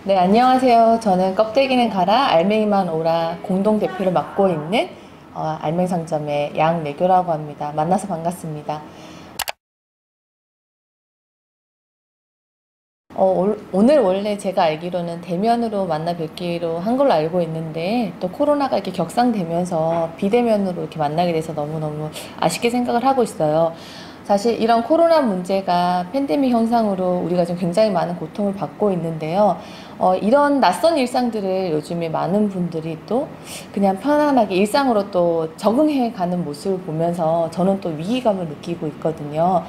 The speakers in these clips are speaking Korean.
네, 안녕하세요. 저는 껍데기는 가라, 알맹이만 오라 공동대표를 맡고 있는 알맹상점의 양내교라고 합니다. 만나서 반갑습니다. 오늘 원래 제가 알기로는 대면으로 만나 뵙기로 한 걸로 알고 있는데 또 코로나가 이렇게 격상되면서 비대면으로 이렇게 만나게 돼서 너무너무 아쉽게 생각을 하고 있어요. 사실 이런 코로나 문제가 팬데믹 현상으로 우리가 좀 굉장히 많은 고통을 받고 있는데요. 이런 낯선 일상들을 요즘에 많은 분들이 또 그냥 편안하게 일상으로 또 적응해 가는 모습을 보면서 저는 또 위기감을 느끼고 있거든요.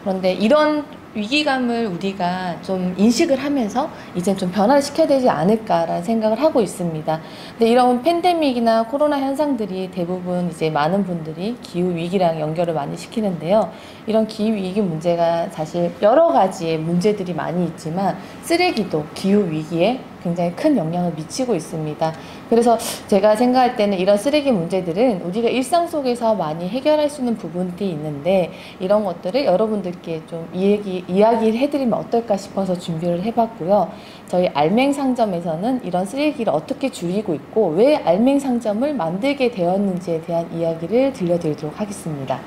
그런데 이런 위기감을 우리가 좀 인식을 하면서 이제 좀 변화를 시켜야 되지 않을까라는 생각을 하고 있습니다. 근데 이런 팬데믹이나 코로나 현상들이 대부분 이제 많은 분들이 기후 위기랑 연결을 많이 시키는데요. 이런 기후 위기 문제가 사실 여러 가지의 문제들이 많이 있지만 쓰레기도 기후 위기에 굉장히 큰 영향을 미치고 있습니다. 그래서 제가 생각할 때는 이런 쓰레기 문제들은 우리가 일상 속에서 많이 해결할 수 있는 부분들이 있는데 이런 것들을 여러분들께 좀 이야기를 해드리면 어떨까 싶어서 준비를 해봤고요. 저희 알맹상점에서는 이런 쓰레기를 어떻게 줄이고 있고 왜 알맹상점을 만들게 되었는지에 대한 이야기를 들려드리도록 하겠습니다.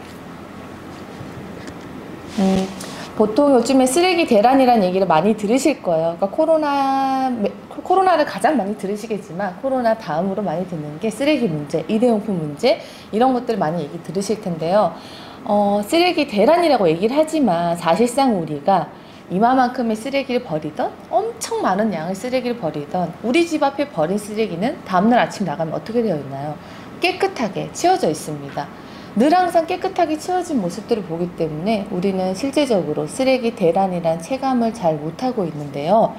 보통 요즘에 쓰레기 대란이라는 얘기를 많이 들으실 거예요. 그러니까 코로나를 가장 많이 들으시겠지만 코로나 다음으로 많이 듣는 게 쓰레기 문제, 일회용품 문제 이런 것들을 많이 얘기 들으실 텐데요. 쓰레기 대란이라고 얘기를 하지만 사실상 우리가 이마만큼의 쓰레기를 버리던 엄청 많은 양의 쓰레기를 버리던 우리 집 앞에 버린 쓰레기는 다음날 아침 나가면 어떻게 되어 있나요? 깨끗하게 치워져 있습니다. 늘 항상 깨끗하게 치워진 모습들을 보기 때문에 우리는 실제적으로 쓰레기 대란이란 체감을 잘 못하고 있는데요.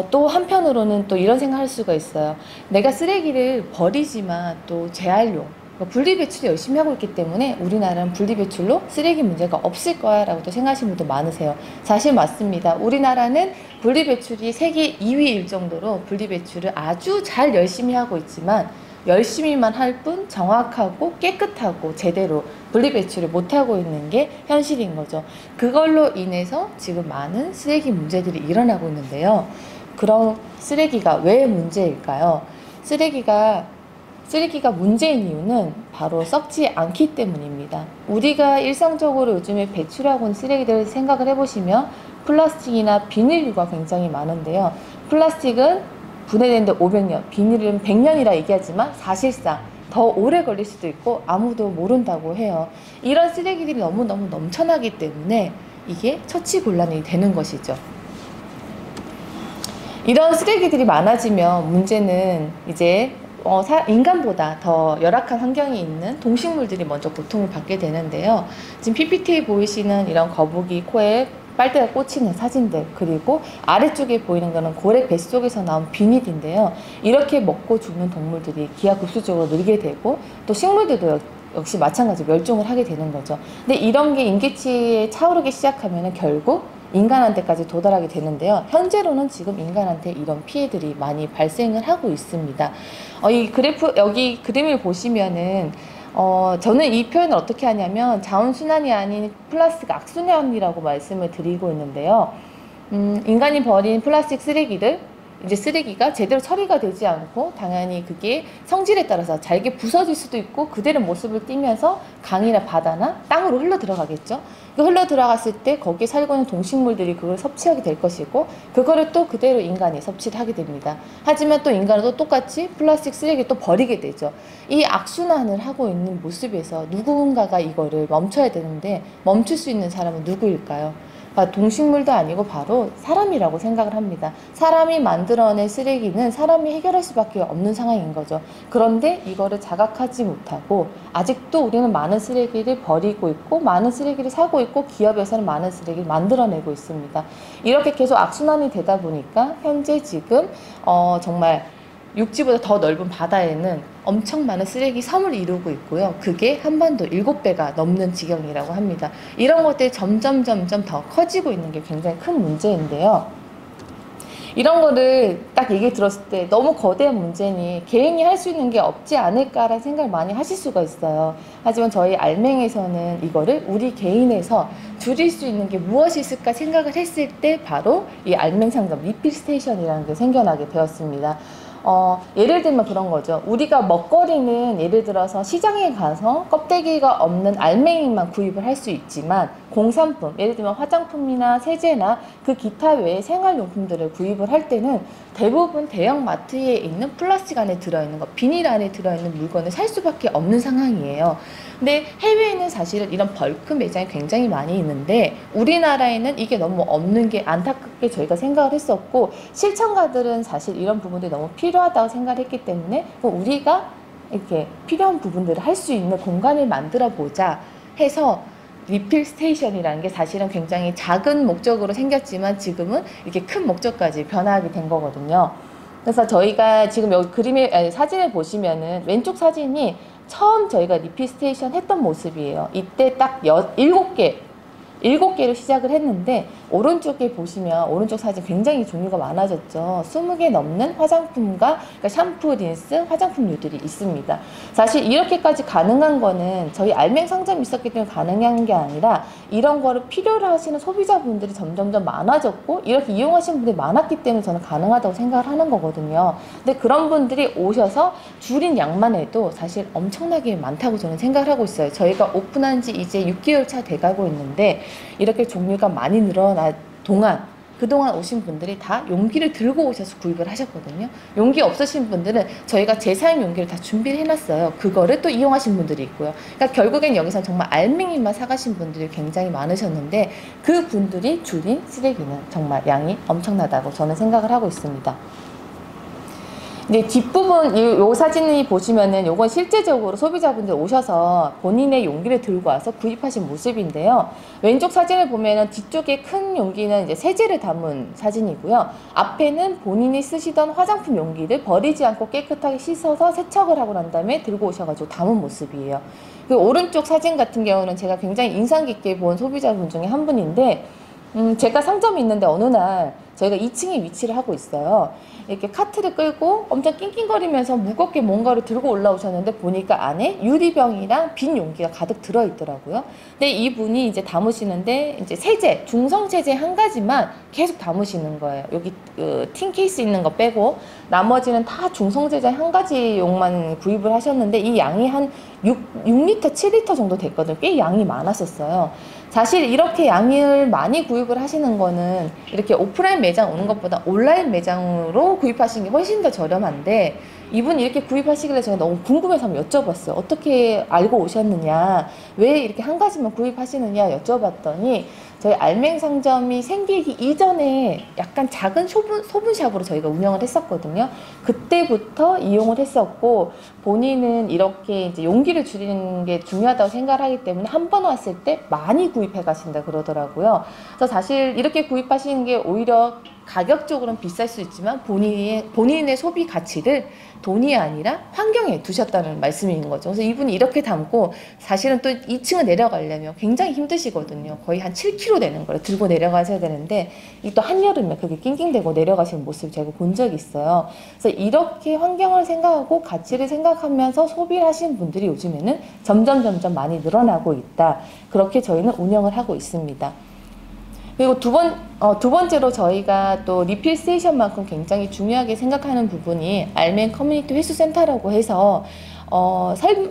또 한편으로는 또 이런 생각할 수가 있어요. 내가 쓰레기를 버리지만 또 재활용, 그러니까 분리배출 열심히 하고 있기 때문에 우리나라는 분리배출로 쓰레기 문제가 없을 거야 라고 또 생각하시는 분도 많으세요. 사실 맞습니다. 우리나라는 분리배출이 세계 2위일 정도로 분리배출을 아주 잘 열심히 하고 있지만 열심히만 할 뿐 정확하고 깨끗하고 제대로 분리배출을 못하고 있는 게 현실인 거죠. 그걸로 인해서 지금 많은 쓰레기 문제들이 일어나고 있는데요. 그럼 쓰레기가 왜 문제일까요? 쓰레기가 문제인 이유는 바로 썩지 않기 때문입니다. 우리가 일상적으로 요즘에 배출하고 있는 쓰레기들을 생각을 해보시면 플라스틱이나 비닐류가 굉장히 많은데요. 플라스틱은 분해되는데 500년, 비닐은 100년이라 얘기하지만 사실상 더 오래 걸릴 수도 있고 아무도 모른다고 해요. 이런 쓰레기들이 너무너무 넘쳐나기 때문에 이게 처치곤란이 되는 것이죠. 이런 쓰레기들이 많아지면 문제는 이제 인간보다 더 열악한 환경이 있는 동식물들이 먼저 고통을 받게 되는데요. 지금 PPT에 보이시는 이런 거북이 코에 빨대가 꽂히는 사진들, 그리고 아래쪽에 보이는 거는 고래 뱃속에서 나온 비닐인데요. 이렇게 먹고 죽는 동물들이 기하급수적으로 늘게 되고 또 식물들도 역시 마찬가지로 멸종을 하게 되는 거죠. 근데 이런 게 인기치에 차오르기 시작하면 결국 인간한테까지 도달하게 되는데요. 현재로는 지금 인간한테 이런 피해들이 많이 발생을 하고 있습니다. 이 그래프, 여기 그림을 보시면은 저는 이 표현을 어떻게 하냐면 자원순환이 아닌 플라스틱 악순환이라고 말씀을 드리고 있는데요. 인간이 버린 플라스틱 쓰레기들, 이제 쓰레기가 제대로 처리가 되지 않고 당연히 그게 성질에 따라서 잘게 부서질 수도 있고 그대로 모습을 띠면서 강이나 바다나 땅으로 흘러 들어가겠죠. 흘러 들어갔을 때 거기에 살고 있는 동식물들이 그걸 섭취하게 될 것이고 그거를 또 그대로 인간이 섭취를 하게 됩니다. 하지만 또 인간은 또 똑같이 플라스틱 쓰레기 또 버리게 되죠. 이 악순환을 하고 있는 모습에서 누군가가 이거를 멈춰야 되는데 멈출 수 있는 사람은 누구일까요? 동식물도 아니고 바로 사람이라고 생각을 합니다. 사람이 만들어낸 쓰레기는 사람이 해결할 수밖에 없는 상황인 거죠. 그런데 이거를 자각하지 못하고 아직도 우리는 많은 쓰레기를 버리고 있고 많은 쓰레기를 사고 있고 기업에서는 많은 쓰레기를 만들어내고 있습니다. 이렇게 계속 악순환이 되다 보니까 현재 지금 정말 육지보다 더 넓은 바다에는 엄청 많은 쓰레기 섬을 이루고 있고요. 그게 한반도 7배가 넘는 지경이라고 합니다. 이런 것들이 점점 더 커지고 있는 게 굉장히 큰 문제인데요. 이런 거를 딱 얘기 들었을 때 너무 거대한 문제니 개인이 할 수 있는 게 없지 않을까라는 생각을 많이 하실 수가 있어요. 하지만 저희 알맹에서는 이거를 우리 개인에서 줄일 수 있는 게 무엇이 있을까 생각을 했을 때 바로 이 알맹 상점 리필 스테이션이라는 게 생겨나게 되었습니다. 예를 들면 그런 거죠. 우리가 먹거리는 예를 들어서 시장에 가서 껍데기가 없는 알맹이만 구입을 할 수 있지만 공산품, 예를 들면 화장품이나 세제나 그 기타 외의 생활용품들을 구입을 할 때는 대부분 대형 마트에 있는 플라스틱 안에 들어있는 거, 비닐 안에 들어있는 물건을 살 수밖에 없는 상황이에요. 근데 해외에는 사실은 이런 벌크 매장이 굉장히 많이 있는데 우리나라에는 이게 너무 없는 게 안타깝게 저희가 생각을 했었고, 실천가들은 사실 이런 부분들이 너무 필요하다고 생각을 했기 때문에 우리가 이렇게 필요한 부분들을 할 수 있는 공간을 만들어 보자 해서 리필 스테이션이라는 게 사실은 굉장히 작은 목적으로 생겼지만 지금은 이렇게 큰 목적까지 변화하게 된 거거든요. 그래서 저희가 지금 여기 사진을 보시면은 왼쪽 사진이 처음 저희가 리필 스테이션 했던 모습이에요. 이때 딱 7개로 시작을 했는데 오른쪽에 보시면 오른쪽 사진 굉장히 종류가 많아졌죠. 20개 넘는 화장품과 그러니까 샴푸, 린스, 화장품류들이 있습니다. 사실 이렇게까지 가능한 거는 저희 알맹 상점이 있었기 때문에 가능한 게 아니라 이런 거를 필요로 하시는 소비자분들이 점점점 많아졌고 이렇게 이용하시는 분들이 많았기 때문에 저는 가능하다고 생각을 하는 거거든요. 근데 그런 분들이 오셔서 줄인 양만 해도 사실 엄청나게 많다고 저는 생각을 하고 있어요. 저희가 오픈한 지 이제 6개월 차 돼가고 있는데 이렇게 종류가 많이 늘어나 그동안 오신 분들이 다 용기를 들고 오셔서 구입을 하셨거든요. 용기 없으신 분들은 저희가 재사용 용기를 다 준비를 해놨어요. 그거를 또 이용하신 분들이 있고요. 그러니까 결국엔 여기서 정말 알맹이만 사가신 분들이 굉장히 많으셨는데 그 분들이 줄인 쓰레기는 정말 양이 엄청나다고 저는 생각을 하고 있습니다. 이제 뒷부분 요 사진이 보시면은 요건 실제적으로 소비자분들 오셔서 본인의 용기를 들고 와서 구입하신 모습인데요. 왼쪽 사진을 보면은 뒤쪽에 큰 용기는 이제 세제를 담은 사진이고요. 앞에는 본인이 쓰시던 화장품 용기를 버리지 않고 깨끗하게 씻어서 세척을 하고 난 다음에 들고 오셔가지고 담은 모습이에요. 그 오른쪽 사진 같은 경우는 제가 굉장히 인상 깊게 본 소비자분 중에 한 분인데 제가 상점이 있는데 어느 날 저희가 2층에 위치를 하고 있어요. 이렇게 카트를 끌고 엄청 낑낑거리면서 무겁게 뭔가를 들고 올라오셨는데 보니까 안에 유리병이랑 빈 용기가 가득 들어있더라고요. 근데 이분이 이제 담으시는데 이제 세제, 중성 세제 한 가지만 계속 담으시는 거예요. 여기 틴 케이스 있는 거 빼고 나머지는 다 중성 세제 한 가지 용만 구입을 하셨는데 이 양이 한 6리터, 7리터 정도 됐거든요. 꽤 양이 많았었어요. 사실 이렇게 양을 많이 구입을 하시는 거는 이렇게 오프라인 매장 오는 것보다 온라인 매장으로 구입하시는 게 훨씬 더 저렴한데 이분이 이렇게 구입하시길래 제가 너무 궁금해서 한번 여쭤봤어요. 어떻게 알고 오셨느냐, 왜 이렇게 한 가지만 구입하시느냐 여쭤봤더니 저희 알맹 상점이 생기기 이전에 약간 작은 소분샵으로 저희가 운영을 했었거든요. 그때부터 이용을 했었고 본인은 이렇게 이제 용기를 줄이는 게 중요하다고 생각을 하기 때문에 한 번 왔을 때 많이 구입해 가신다 그러더라고요. 그래서 사실 이렇게 구입하시는 게 오히려 가격적으로는 비쌀 수 있지만 본인의 소비 가치를 돈이 아니라 환경에 두셨다는 말씀인 거죠. 그래서 이분이 이렇게 담고 사실은 또 2층을 내려가려면 굉장히 힘드시거든요. 거의 한 7kg 되는 걸 들고 내려가셔야 되는데 이 또 한여름에 그게 낑낑대고 내려가시는 모습을 제가 본 적이 있어요. 그래서 이렇게 환경을 생각하고 가치를 생각하면서 소비를 하시는 분들이 요즘에는 점점 많이 늘어나고 있다. 그렇게 저희는 운영을 하고 있습니다. 그리고 두 번째로 저희가 또 리필 스테이션만큼 굉장히 중요하게 생각하는 부분이 알맹 커뮤니티 회수센터라고 해서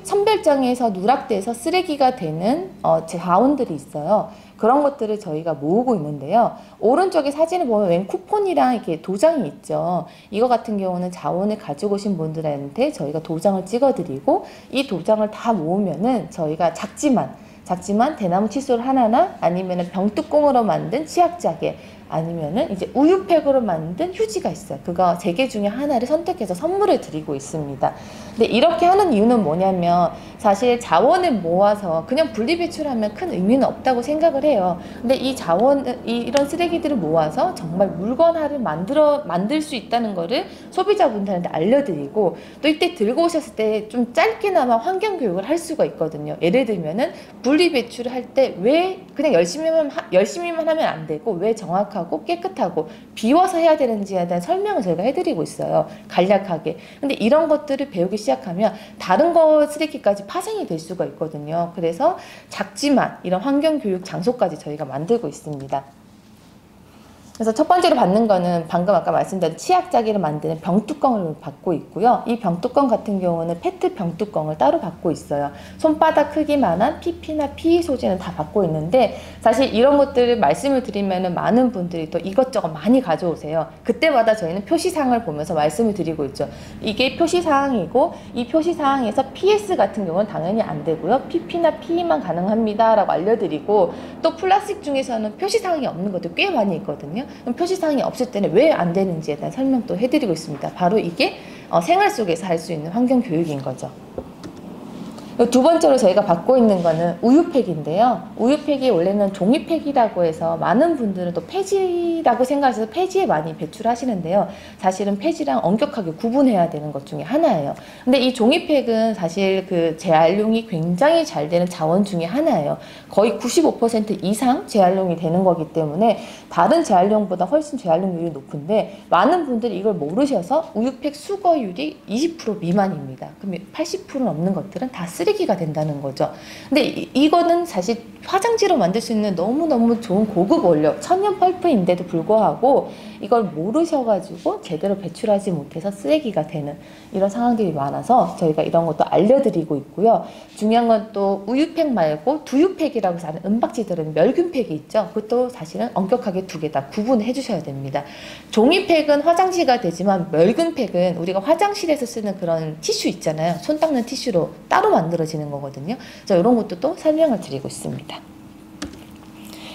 선별장에서 누락돼서 쓰레기가 되는 자원들이 있어요. 그런 것들을 저희가 모으고 있는데요. 오른쪽에 사진을 보면 웬 쿠폰이랑 이렇게 도장이 있죠. 이거 같은 경우는 자원을 가지고 오신 분들한테 저희가 도장을 찍어드리고 이 도장을 다 모으면은 저희가 작지만 대나무 칫솔 하나나 아니면은 병뚜껑으로 만든 치약자개 아니면은 이제 우유팩으로 만든 휴지가 있어요. 그거 3개 중에 하나를 선택해서 선물을 드리고 있습니다. 근데 이렇게 하는 이유는 뭐냐면 사실 자원을 모아서 그냥 분리배출하면 큰 의미는 없다고 생각을 해요. 근데 이런 쓰레기들을 모아서 정말 물건화를 만들 수 있다는 거를 소비자분들한테 알려드리고 또 이때 들고 오셨을 때 좀 짧게나마 환경교육을 할 수가 있거든요. 예를 들면은 분리배출을 할 때 왜 그냥 열심히만 하면 안 되고 왜 정확하게 정확하고 깨끗하고 비워서 해야 되는지에 대한 설명을 저희가 해드리고 있어요. 간략하게. 근데 이런 것들을 배우기 시작하면 다른 거 쓰레기까지 파생이 될 수가 있거든요. 그래서 작지만 이런 환경교육 장소까지 저희가 만들고 있습니다. 그래서 첫 번째로 받는 거는 방금 아까 말씀드린 치약자기를 만드는 병뚜껑을 받고 있고요. 이 병뚜껑 같은 경우는 페트 병뚜껑을 따로 받고 있어요. 손바닥 크기만한 PP나 PE 소재는 다 받고 있는데 사실 이런 것들을 말씀을 드리면 많은 분들이 또 이것저것 많이 가져오세요. 그때마다 저희는 표시사항을 보면서 말씀을 드리고 있죠. 이게 표시사항이고 이 표시사항에서 PS 같은 경우는 당연히 안 되고요. PP나 PE만 가능합니다 라고 알려드리고 또 플라스틱 중에서는 표시사항이 없는 것도 꽤 많이 있거든요. 그럼 표시사항이 없을 때는 왜 안 되는지에 대한 설명도 해드리고 있습니다. 바로 이게 생활 속에서 할 수 있는 환경교육인 거죠. 두 번째로 저희가 받고 있는 거는 우유팩인데요. 우유팩이 원래는 종이팩이라고 해서 많은 분들은 또 폐지라고 생각해서 폐지에 많이 배출하시는데요. 사실은 폐지랑 엄격하게 구분해야 되는 것 중에 하나예요. 근데 이 종이팩은 사실 그 재활용이 굉장히 잘 되는 자원 중에 하나예요. 거의 95% 이상 재활용이 되는 거기 때문에 다른 재활용보다 훨씬 재활용률이 높은데 많은 분들이 이걸 모르셔서 우유팩 수거율이 20% 미만입니다. 그럼 80% 넘는 것들은 다 쓰레기가 된다는 거죠. 근데 이거는 사실 화장지로 만들 수 있는 너무너무 좋은 고급 원료, 천연 펄프인데도 불구하고 이걸 모르셔가지고 제대로 배출하지 못해서 쓰레기가 되는 이런 상황들이 많아서 저희가 이런 것도 알려드리고 있고요. 중요한 건 또 우유팩 말고 두유팩이라고 해서 하는 은박지 들은 멸균팩이 있죠. 그것도 사실은 엄격하게 두 개 다 구분해 주셔야 됩니다. 종이팩은 화장지가 되지만 멸균팩은 우리가 화장실에서 쓰는 그런 티슈 있잖아요. 손 닦는 티슈로 따로 만들어지는 거거든요. 그래서 이런 것도 또 설명을 드리고 있습니다.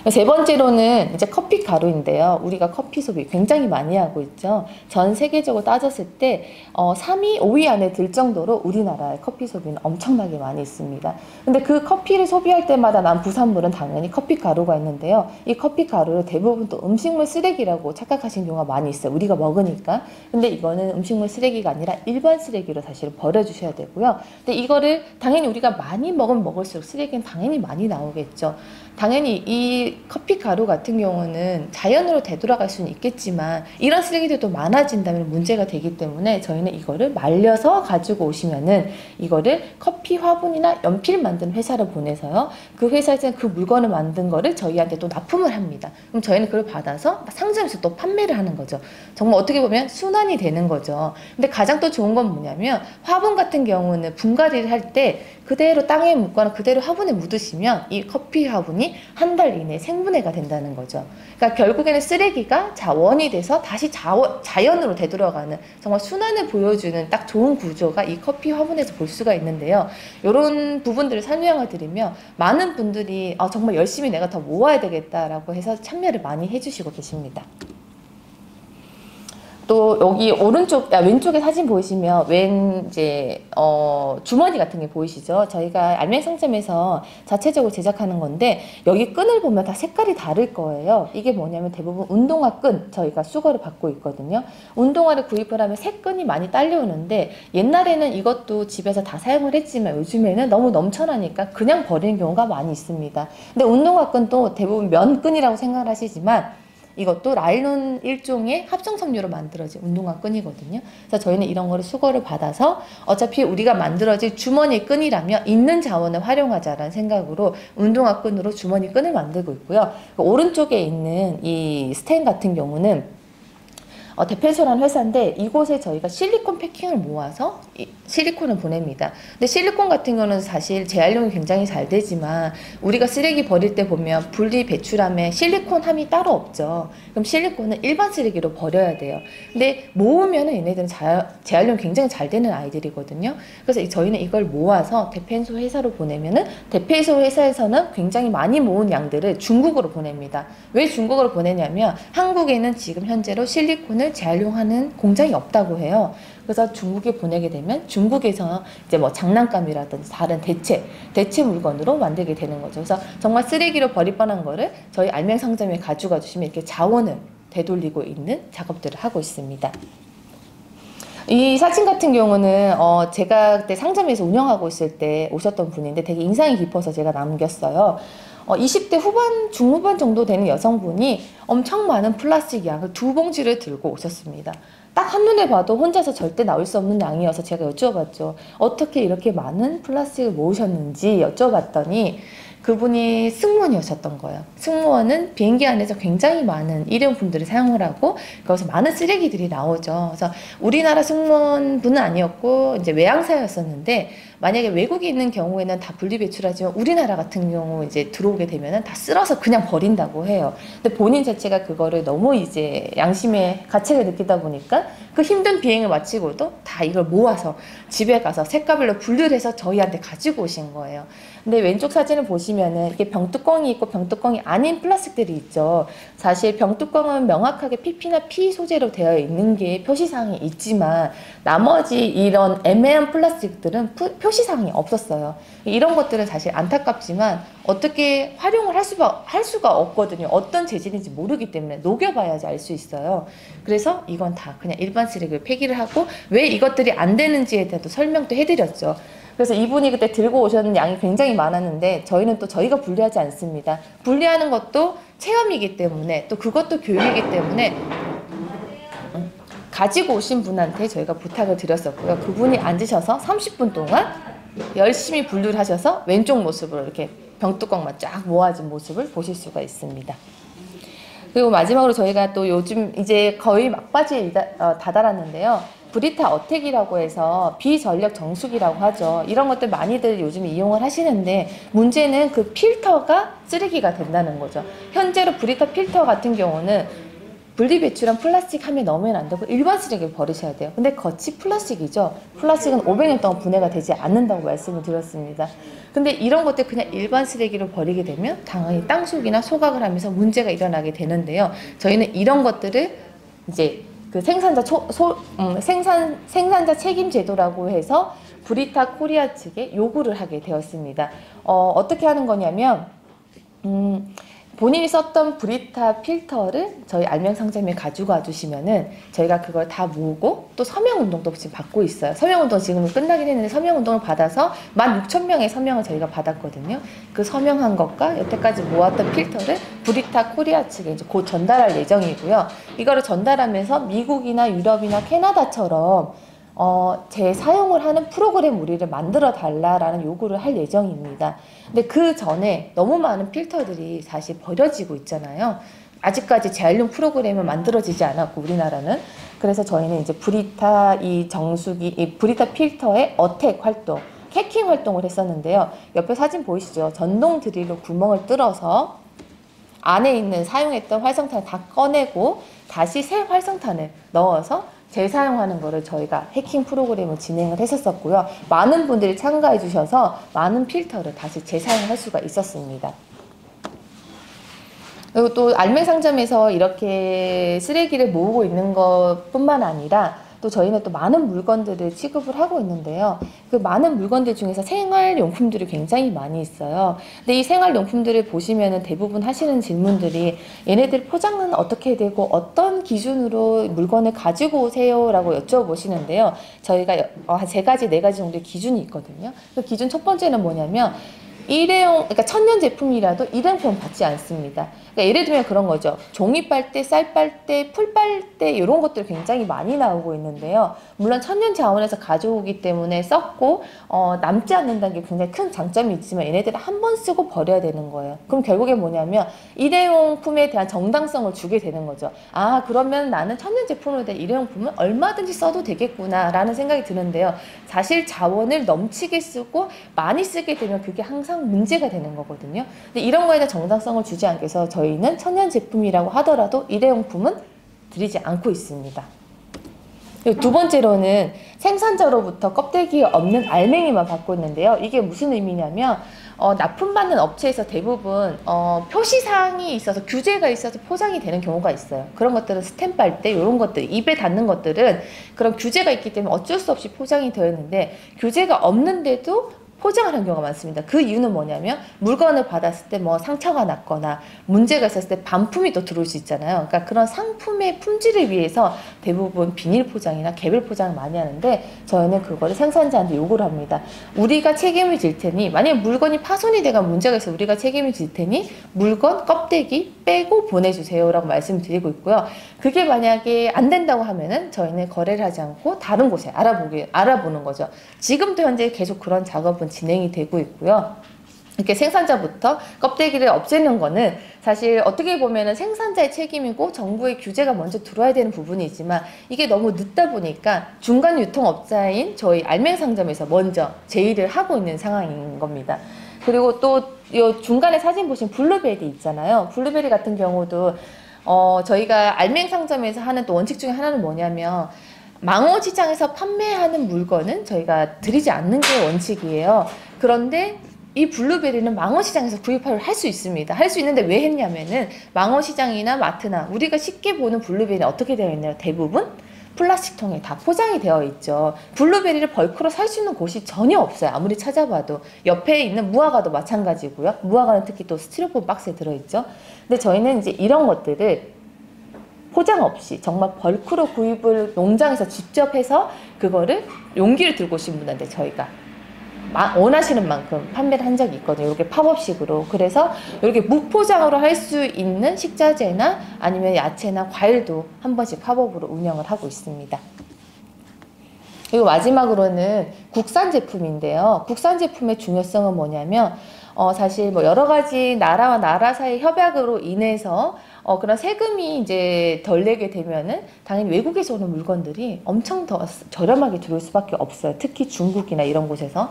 세 번째로는 이제 커피 가루인데요. 우리가 커피 소비 굉장히 많이 하고 있죠. 전 세계적으로 따졌을 때 3위, 5위 안에 들 정도로 우리나라의 커피 소비는 엄청나게 많이 있습니다. 근데 그 커피를 소비할 때마다 난 부산물은 당연히 커피 가루가 있는데요. 이 커피 가루를 대부분 또 음식물 쓰레기라고 착각하시는 경우가 많이 있어요. 우리가 먹으니까. 근데 이거는 음식물 쓰레기가 아니라 일반 쓰레기로 사실 버려주셔야 되고요. 근데 이거를 당연히 우리가 많이 먹으면 먹을수록 쓰레기는 당연히 많이 나오겠죠. 당연히 이 커피 가루 같은 경우는 자연으로 되돌아갈 수는 있겠지만 이런 쓰레기들도 많아진다면 문제가 되기 때문에 저희는 이거를 말려서 가지고 오시면은 이거를 커피 화분이나 연필 만드는 회사를 보내서요. 그 회사에서는 그 물건을 만든 거를 저희한테 또 납품을 합니다. 그럼 저희는 그걸 받아서 상점에서 또 판매를 하는 거죠. 정말 어떻게 보면 순환이 되는 거죠. 근데 가장 또 좋은 건 뭐냐면 화분 같은 경우는 분갈이를 할 때 그대로 땅에 묻거나 그대로 화분에 묻으시면 이 커피 화분이 한 달 이내에 생분해가 된다는 거죠. 그러니까 결국에는 쓰레기가 자원이 돼서 다시 자연으로 되돌아가는 정말 순환을 보여주는 딱 좋은 구조가 이 커피 화분에서 볼 수가 있는데요. 이런 부분들을 설명을 드리면 많은 분들이 정말 열심히 내가 더 모아야 되겠다라고 해서 참여를 많이 해주시고 계십니다. 또 여기 왼쪽에 사진 보이시면 주머니 같은 게 보이시죠? 저희가 알맹상점에서 자체적으로 제작하는 건데 여기 끈을 보면 다 색깔이 다를 거예요. 이게 뭐냐면 대부분 운동화 끈 저희가 수거를 받고 있거든요. 운동화를 구입을 하면 새 끈이 많이 딸려오는데 옛날에는 이것도 집에서 다 사용을 했지만 요즘에는 너무 넘쳐나니까 그냥 버리는 경우가 많이 있습니다. 근데 운동화 끈도 대부분 면끈이라고 생각을 하시지만 이것도 라일론 일종의 합성 섬유로 만들어진 운동화 끈이거든요. 그래서 저희는 이런 거를 수거를 받아서 어차피 우리가 만들어질 주머니 끈이라면 있는 자원을 활용하자라는 생각으로 운동화 끈으로 주머니 끈을 만들고 있고요. 오른쪽에 있는 이 스텐 같은 경우는 데펜소라는 회사인데 이곳에 저희가 실리콘 패킹을 모아서 실리콘을 보냅니다. 근데 실리콘 같은 경우는 사실 재활용이 굉장히 잘 되지만 우리가 쓰레기 버릴 때 보면 분리 배출함에 실리콘 함이 따로 없죠. 그럼 실리콘은 일반 쓰레기로 버려야 돼요. 근데 모으면은 얘네들은 재활용 굉장히 잘 되는 아이들이거든요. 그래서 저희는 이걸 모아서 데펜소 회사로 보내면은 데펜소 회사에서는 굉장히 많이 모은 양들을 중국으로 보냅니다. 왜 중국으로 보내냐면 한국에는 지금 현재로 실리콘을 재활용하는 공장이 없다고 해요. 그래서 중국에 보내게 되면 중국에서 이제 뭐 장난감이라든지 다른 대체 물건으로 만들게 되는 거죠. 그래서 정말 쓰레기로 버릴 뻔한 거를 저희 알맹상점에 가져가 주시면 이렇게 자원을 되돌리고 있는 작업들을 하고 있습니다. 이 사진 같은 경우는 제가 그때 상점에서 운영하고 있을 때 오셨던 분인데 되게 인상이 깊어서 제가 남겼어요. 20대 후반, 중후반 정도 되는 여성분이 엄청 많은 플라스틱 양을 2봉지를 들고 오셨습니다. 딱 한눈에 봐도 혼자서 절대 나올 수 없는 양이어서 제가 여쭤봤죠. 어떻게 이렇게 많은 플라스틱을 모으셨는지 여쭤봤더니 그분이 승무원이셨던 거예요. 승무원은 비행기 안에서 굉장히 많은 일회용품들을 사용을 하고 거기서 많은 쓰레기들이 나오죠. 그래서 우리나라 승무원분은 아니었고 이제 외항사였었는데 만약에 외국에 있는 경우에는 다 분리 배출하지만 우리나라 같은 경우 이제 들어오게 되면은 다 쓸어서 그냥 버린다고 해요. 근데 본인 자체가 그거를 너무 이제 양심의 가책을 느끼다 보니까 그 힘든 비행을 마치고도 다 이걸 모아서 집에 가서 색깔별로 분류를 해서 저희한테 가지고 오신 거예요. 근데 왼쪽 사진을 보시면은 이렇게 병뚜껑이 있고 병뚜껑이 아닌 플라스틱들이 있죠. 사실 병뚜껑은 명확하게 PP나 P 소재로 되어 있는 게 표시사항이 있지만 나머지 이런 애매한 플라스틱들은 표시사항이 없었어요. 이런 것들은 사실 안타깝지만 어떻게 활용을 할 수가 없거든요. 어떤 재질인지 모르기 때문에 녹여봐야지 알 수 있어요. 그래서 이건 다 그냥 일반 쓰레기를 폐기를 하고 왜 이것들이 안 되는지에 대한 또 설명도 해드렸죠. 그래서 이분이 그때 들고 오셨는 양이 굉장히 많았는데 저희는 또 저희가 분리하지 않습니다. 분리하는 것도 체험이기 때문에 또 그것도 교육이기 때문에 가지고 오신 분한테 저희가 부탁을 드렸었고요. 그분이 앉으셔서 30분 동안 열심히 분류를 하셔서 왼쪽 모습으로 이렇게 병뚜껑만 쫙 모아진 모습을 보실 수가 있습니다. 그리고 마지막으로 저희가 또 요즘 이제 거의 막바지에 다다랐는데요. 브리타 어택이라고 해서 비전력 정수기라고 하죠. 이런 것들 많이들 요즘 이용을 하시는데 문제는 그 필터가 쓰레기가 된다는 거죠. 현재로 브리타 필터 같은 경우는 분리배출한 플라스틱 함에 넣으면 안 되고 일반 쓰레기를 버리셔야 돼요. 근데 겉이 플라스틱이죠. 플라스틱은 500년 동안 분해가 되지 않는다고 말씀을 드렸습니다. 근데 이런 것들 그냥 일반 쓰레기로 버리게 되면 당연히 땅속이나 소각을 하면서 문제가 일어나게 되는데요. 저희는 이런 것들을 이제 그 생산자 책임 제도라고 해서 브리타 코리아 측에 요구를 하게 되었습니다. 어떻게 하는 거냐면 본인이 썼던 브리타 필터를 저희 알명상점에 가지고 와주시면은 저희가 그걸 다 모으고 또 서명운동도 지금 받고 있어요. 서명운동 지금 끝나긴 했는데 서명운동을 받아서 16,000명의 서명을 저희가 받았거든요. 그 서명한 것과 여태까지 모았던 필터를 브리타 코리아 측에 이제 곧 전달할 예정이고요. 이거를 전달하면서 미국이나 유럽이나 캐나다처럼 재사용을 하는 프로그램 우리를 만들어 달라라는 요구를 할 예정입니다. 근데 그 전에 너무 많은 필터들이 사실 버려지고 있잖아요. 아직까지 재활용 프로그램은 만들어지지 않았고 우리나라는. 그래서 저희는 이제 브리타 이 브리타 필터의 어택 활동, 캐킹 활동을 했었는데요. 옆에 사진 보이시죠? 전동 드릴로 구멍을 뚫어서 안에 있는 사용했던 활성탄을 다 꺼내고 다시 새 활성탄을 넣어서 재사용하는 거를 저희가 해킹 프로그램을 진행을 했었고요. 많은 분들이 참가해 주셔서 많은 필터를 다시 재사용할 수가 있었습니다. 그리고 또 알맹상점에서 이렇게 쓰레기를 모으고 있는 것뿐만 아니라 또 저희는 또 많은 물건들을 취급을 하고 있는데요. 그 많은 물건들 중에서 생활용품들이 굉장히 많이 있어요. 근데 이 생활용품들을 보시면은 대부분 하시는 질문들이 얘네들 포장은 어떻게 되고 어떤 기준으로 물건을 가지고 오세요? 라고 여쭤보시는데요. 저희가 한 3가지, 4가지 정도의 기준이 있거든요. 그 기준 첫 번째는 뭐냐면 그러니까 천년 제품이라도 일회용품 받지 않습니다. 그러니까 예를 들면 그런 거죠. 종이빨대, 쌀빨대, 풀빨대 이런 것들 굉장히 많이 나오고 있는데요. 물론 천년 자원에서 가져오기 때문에 썩고 남지 않는다는 게 굉장히 큰 장점이 있지만 얘네들은 한 번 쓰고 버려야 되는 거예요. 그럼 결국에 뭐냐면 일회용품에 대한 정당성을 주게 되는 거죠. 아, 그러면 나는 천년 제품으로 된 일회용품은 얼마든지 써도 되겠구나 라는 생각이 드는데요. 사실 자원을 넘치게 쓰고 많이 쓰게 되면 그게 항상 문제가 되는 거거든요. 근데 이런 거에 대한 정당성을 주지 않기 위해서 저희는 천연 제품이라고 하더라도 일회용품은 드리지 않고 있습니다. 그리고 두 번째로는 생산자로부터 껍데기 없는 알맹이만 받고 있는데요. 이게 무슨 의미냐면 납품받는 업체에서 대부분 표시사항이 있어서 규제가 있어서 포장이 되는 경우가 있어요. 그런 것들은 스탬프할 때 이런 것들, 입에 닿는 것들은 그런 규제가 있기 때문에 어쩔 수 없이 포장이 되어 있는데 규제가 없는데도 포장을 한 경우가 많습니다. 그 이유는 뭐냐면 물건을 받았을 때 뭐 상처가 났거나 문제가 있었을 때 반품이 또 들어올 수 있잖아요. 그러니까 그런 상품의 품질을 위해서 대부분 비닐 포장이나 개별 포장을 많이 하는데 저희는 그거를 생산자한테 요구를 합니다. 우리가 책임을 질 테니 만약에 물건이 파손이 돼가 문제가 있어 우리가 책임을 질 테니 물건 껍데기 빼고 보내주세요 라고 말씀드리고 있고요. 그게 만약에 안 된다고 하면은 저희는 거래를 하지 않고 다른 곳에 알아보는 거죠. 지금도 현재 계속 그런 작업은 진행이 되고 있고요. 이렇게 생산자부터 껍데기를 없애는 거는 사실 어떻게 보면은 생산자의 책임이고 정부의 규제가 먼저 들어와야 되는 부분이지만 이게 너무 늦다 보니까 중간 유통업자인 저희 알맹상점에서 먼저 제의를 하고 있는 상황인 겁니다. 그리고 또 이 중간에 사진 보신 블루베리 있잖아요. 블루베리 같은 경우도 저희가 알맹상점에서 하는 또 원칙 중에 하나는 뭐냐면 망원시장에서 판매하는 물건은 저희가 드리지 않는 게 원칙이에요. 그런데 이 블루베리는 망원시장에서 구입을 할 수 있습니다. 할 수 있는데 왜 했냐면은 망원시장이나 마트나 우리가 쉽게 보는 블루베리는 어떻게 되어 있나요? 대부분 플라스틱 통에 다 포장이 되어 있죠. 블루베리를 벌크로 살 수 있는 곳이 전혀 없어요. 아무리 찾아봐도. 옆에 있는 무화과도 마찬가지고요. 무화과는 특히 또 스티로폼 박스에 들어있죠. 근데 저희는 이제 이런 것들을 포장 없이 정말 벌크로 구입을 농장에서 직접 해서 그거를 용기를 들고 오신 분한테 저희가 원하시는 만큼 판매를 한 적이 있거든요. 이렇게 팝업식으로. 그래서 이렇게 무포장으로 할 수 있는 식자재나 아니면 야채나 과일도 한 번씩 팝업으로 운영을 하고 있습니다. 그리고 마지막으로는 국산 제품인데요. 국산 제품의 중요성은 뭐냐면 사실 뭐 여러 가지 나라와 나라 사이 협약으로 인해서 그런 세금이 이제 덜 내게 되면은 당연히 외국에서 오는 물건들이 엄청 더 저렴하게 들어올 수밖에 없어요. 특히 중국이나 이런 곳에서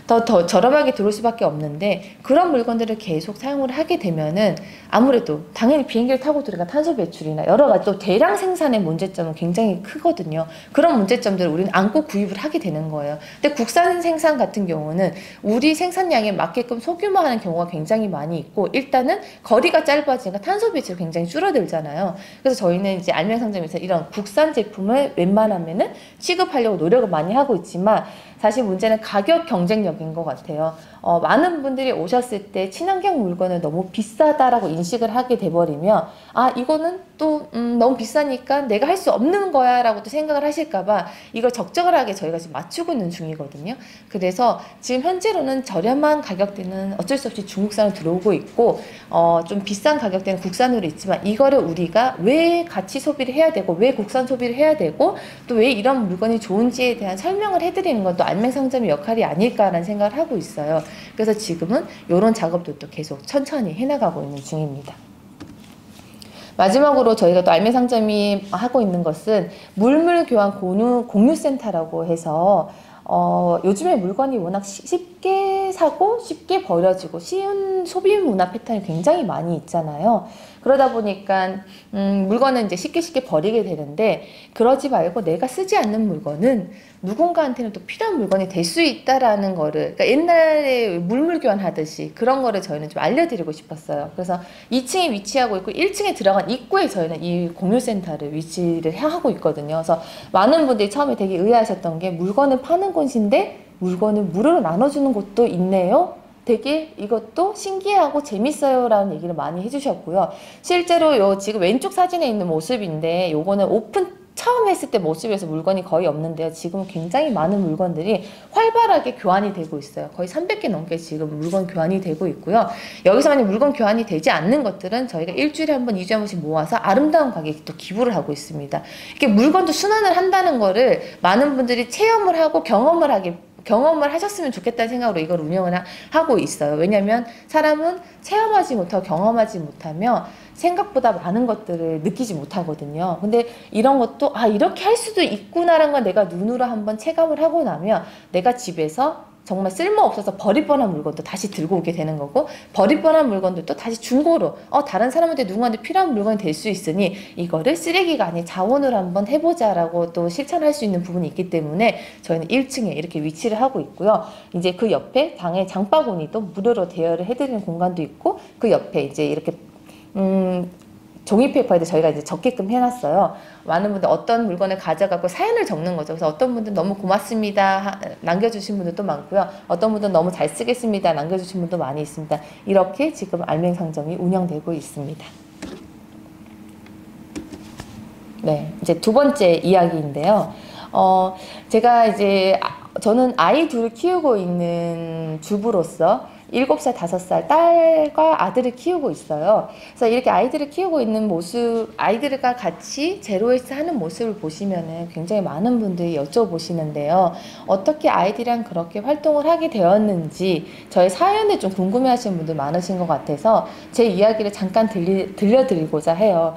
더 저렴하게 들어올 수밖에 없는데 그런 물건들을 계속 사용을 하게 되면은 아무래도 당연히 비행기를 타고 들어간 탄소 배출이나 여러 가지 또 대량 생산의 문제점은 굉장히 크거든요. 그런 문제점들을 우리는 안고 구입을 하게 되는 거예요. 근데 국산 생산 같은 경우는 우리 생산량에 맞게끔 소규모화하는 경우가 굉장히 많이 있고 일단은 거리가 짧아지니까 탄소 배출이 굉장히 줄어들잖아요. 그래서 저희는 이제 알맹상점에서 이런 국산 제품을 웬만하면은 취급하려고 노력을 많이 하고 있지만 사실 문제는 가격 경쟁력인 것 같아요. 많은 분들이 오셨을 때 친환경 물건을 너무 비싸다라고 인식을 하게 돼버리면 이거는 또 너무 비싸니까 내가 할 수 없는 거야 라고 또 생각을 하실까봐 이걸 적절하게 저희가 지금 맞추고 있는 중이거든요. 그래서 지금 현재로는 저렴한 가격대는 어쩔 수 없이 중국산으로 들어오고 있고 좀 비싼 가격대는 국산으로 있지만 이거를 우리가 왜 같이 소비를 해야 되고 왜 국산 소비를 해야 되고 또 왜 이런 물건이 좋은지에 대한 설명을 해드리는 건 또 알맹상점의 역할이 아닐까라는 생각을 하고 있어요. 그래서 지금은 이런 작업들도 계속 천천히 해나가고 있는 중입니다. 마지막으로 저희가 또 알맹상점이 하고 있는 것은 물물교환 공유센터라고 해서 요즘에 물건이 워낙 쉽게 사고 쉽게 버려지고 쉬운 소비 문화 패턴이 굉장히 많이 있잖아요. 그러다 보니까 물건은 이제 쉽게 버리게 되는데 그러지 말고 내가 쓰지 않는 물건은 누군가한테는 또 필요한 물건이 될 수 있다라는 거를 그러니까 옛날에 물물교환 하듯이 그런 거를 저희는 좀 알려드리고 싶었어요. 그래서 2층에 위치하고 있고 1층에 들어간 입구에 저희는 이 공유센터를 위치를 하고 있거든요. 그래서 많은 분들이 처음에 되게 의아하셨던 게 물건을 파는 곳인데 물건을 무료로 나눠주는 곳도 있네요. 되게 이것도 신기하고 재밌어요 라는 얘기를 많이 해주셨고요. 실제로 요 지금 왼쪽 사진에 있는 모습인데 요거는 오픈 처음 했을 때 모습에서 물건이 거의 없는데요. 지금 굉장히 많은 물건들이 활발하게 교환이 되고 있어요. 거의 300개 넘게 지금 물건 교환이 되고 있고요. 여기서 만약 물건 교환이 되지 않는 것들은 저희가 일주일에 한 번, 2주에 한 번씩 모아서 아름다운 가게에 또 기부를 하고 있습니다. 이렇게 물건도 순환을 한다는 거를 많은 분들이 체험을 하고 경험을 하셨으면 좋겠다는 생각으로 이걸 운영을 하고 있어요. 왜냐하면 사람은 체험하지 못하고 경험하지 못하면 생각보다 많은 것들을 느끼지 못하거든요. 근데 이런 것도 이렇게 할 수도 있구나라는 걸 내가 눈으로 한번 체감을 하고 나면 내가 집에서 정말 쓸모없어서 버릴 뻔한 물건도 다시 들고 오게 되는 거고 버릴 뻔한 물건들도 다시 중고로 다른 사람한테 누구한테 필요한 물건이 될 수 있으니 이거를 쓰레기가 아닌 자원으로 한번 해보자라고 또 실천할 수 있는 부분이 있기 때문에 저희는 1층에 이렇게 위치를 하고 있고요. 이제 그 옆에 방에 장바구니도 무료로 대여를 해드리는 공간도 있고 그 옆에 이제 이렇게 종이 페이퍼에도 저희가 이제 적게끔 해놨어요. 많은 분들 어떤 물건을 가져가고 사연을 적는 거죠. 그래서 어떤 분들 너무 고맙습니다 남겨주신 분들도 많고요. 어떤 분들은 너무 잘 쓰겠습니다 남겨주신 분도 많이 있습니다. 이렇게 지금 알맹상점이 운영되고 있습니다. 네, 이제 두 번째 이야기인데요. 제가 이제 저는 아이 둘 키우고 있는 주부로서 7살, 5살 딸과 아들을 키우고 있어요. 그래서 이렇게 아이들을 키우고 있는 모습, 아이들과 같이 제로웨이스트 하는 모습을 보시면은 굉장히 많은 분들이 여쭤보시는데요. 어떻게 아이들이랑 그렇게 활동을 하게 되었는지 저의 사연을 좀 궁금해 하시는 분들 많으신 것 같아서 제 이야기를 잠깐 들려드리고자 해요.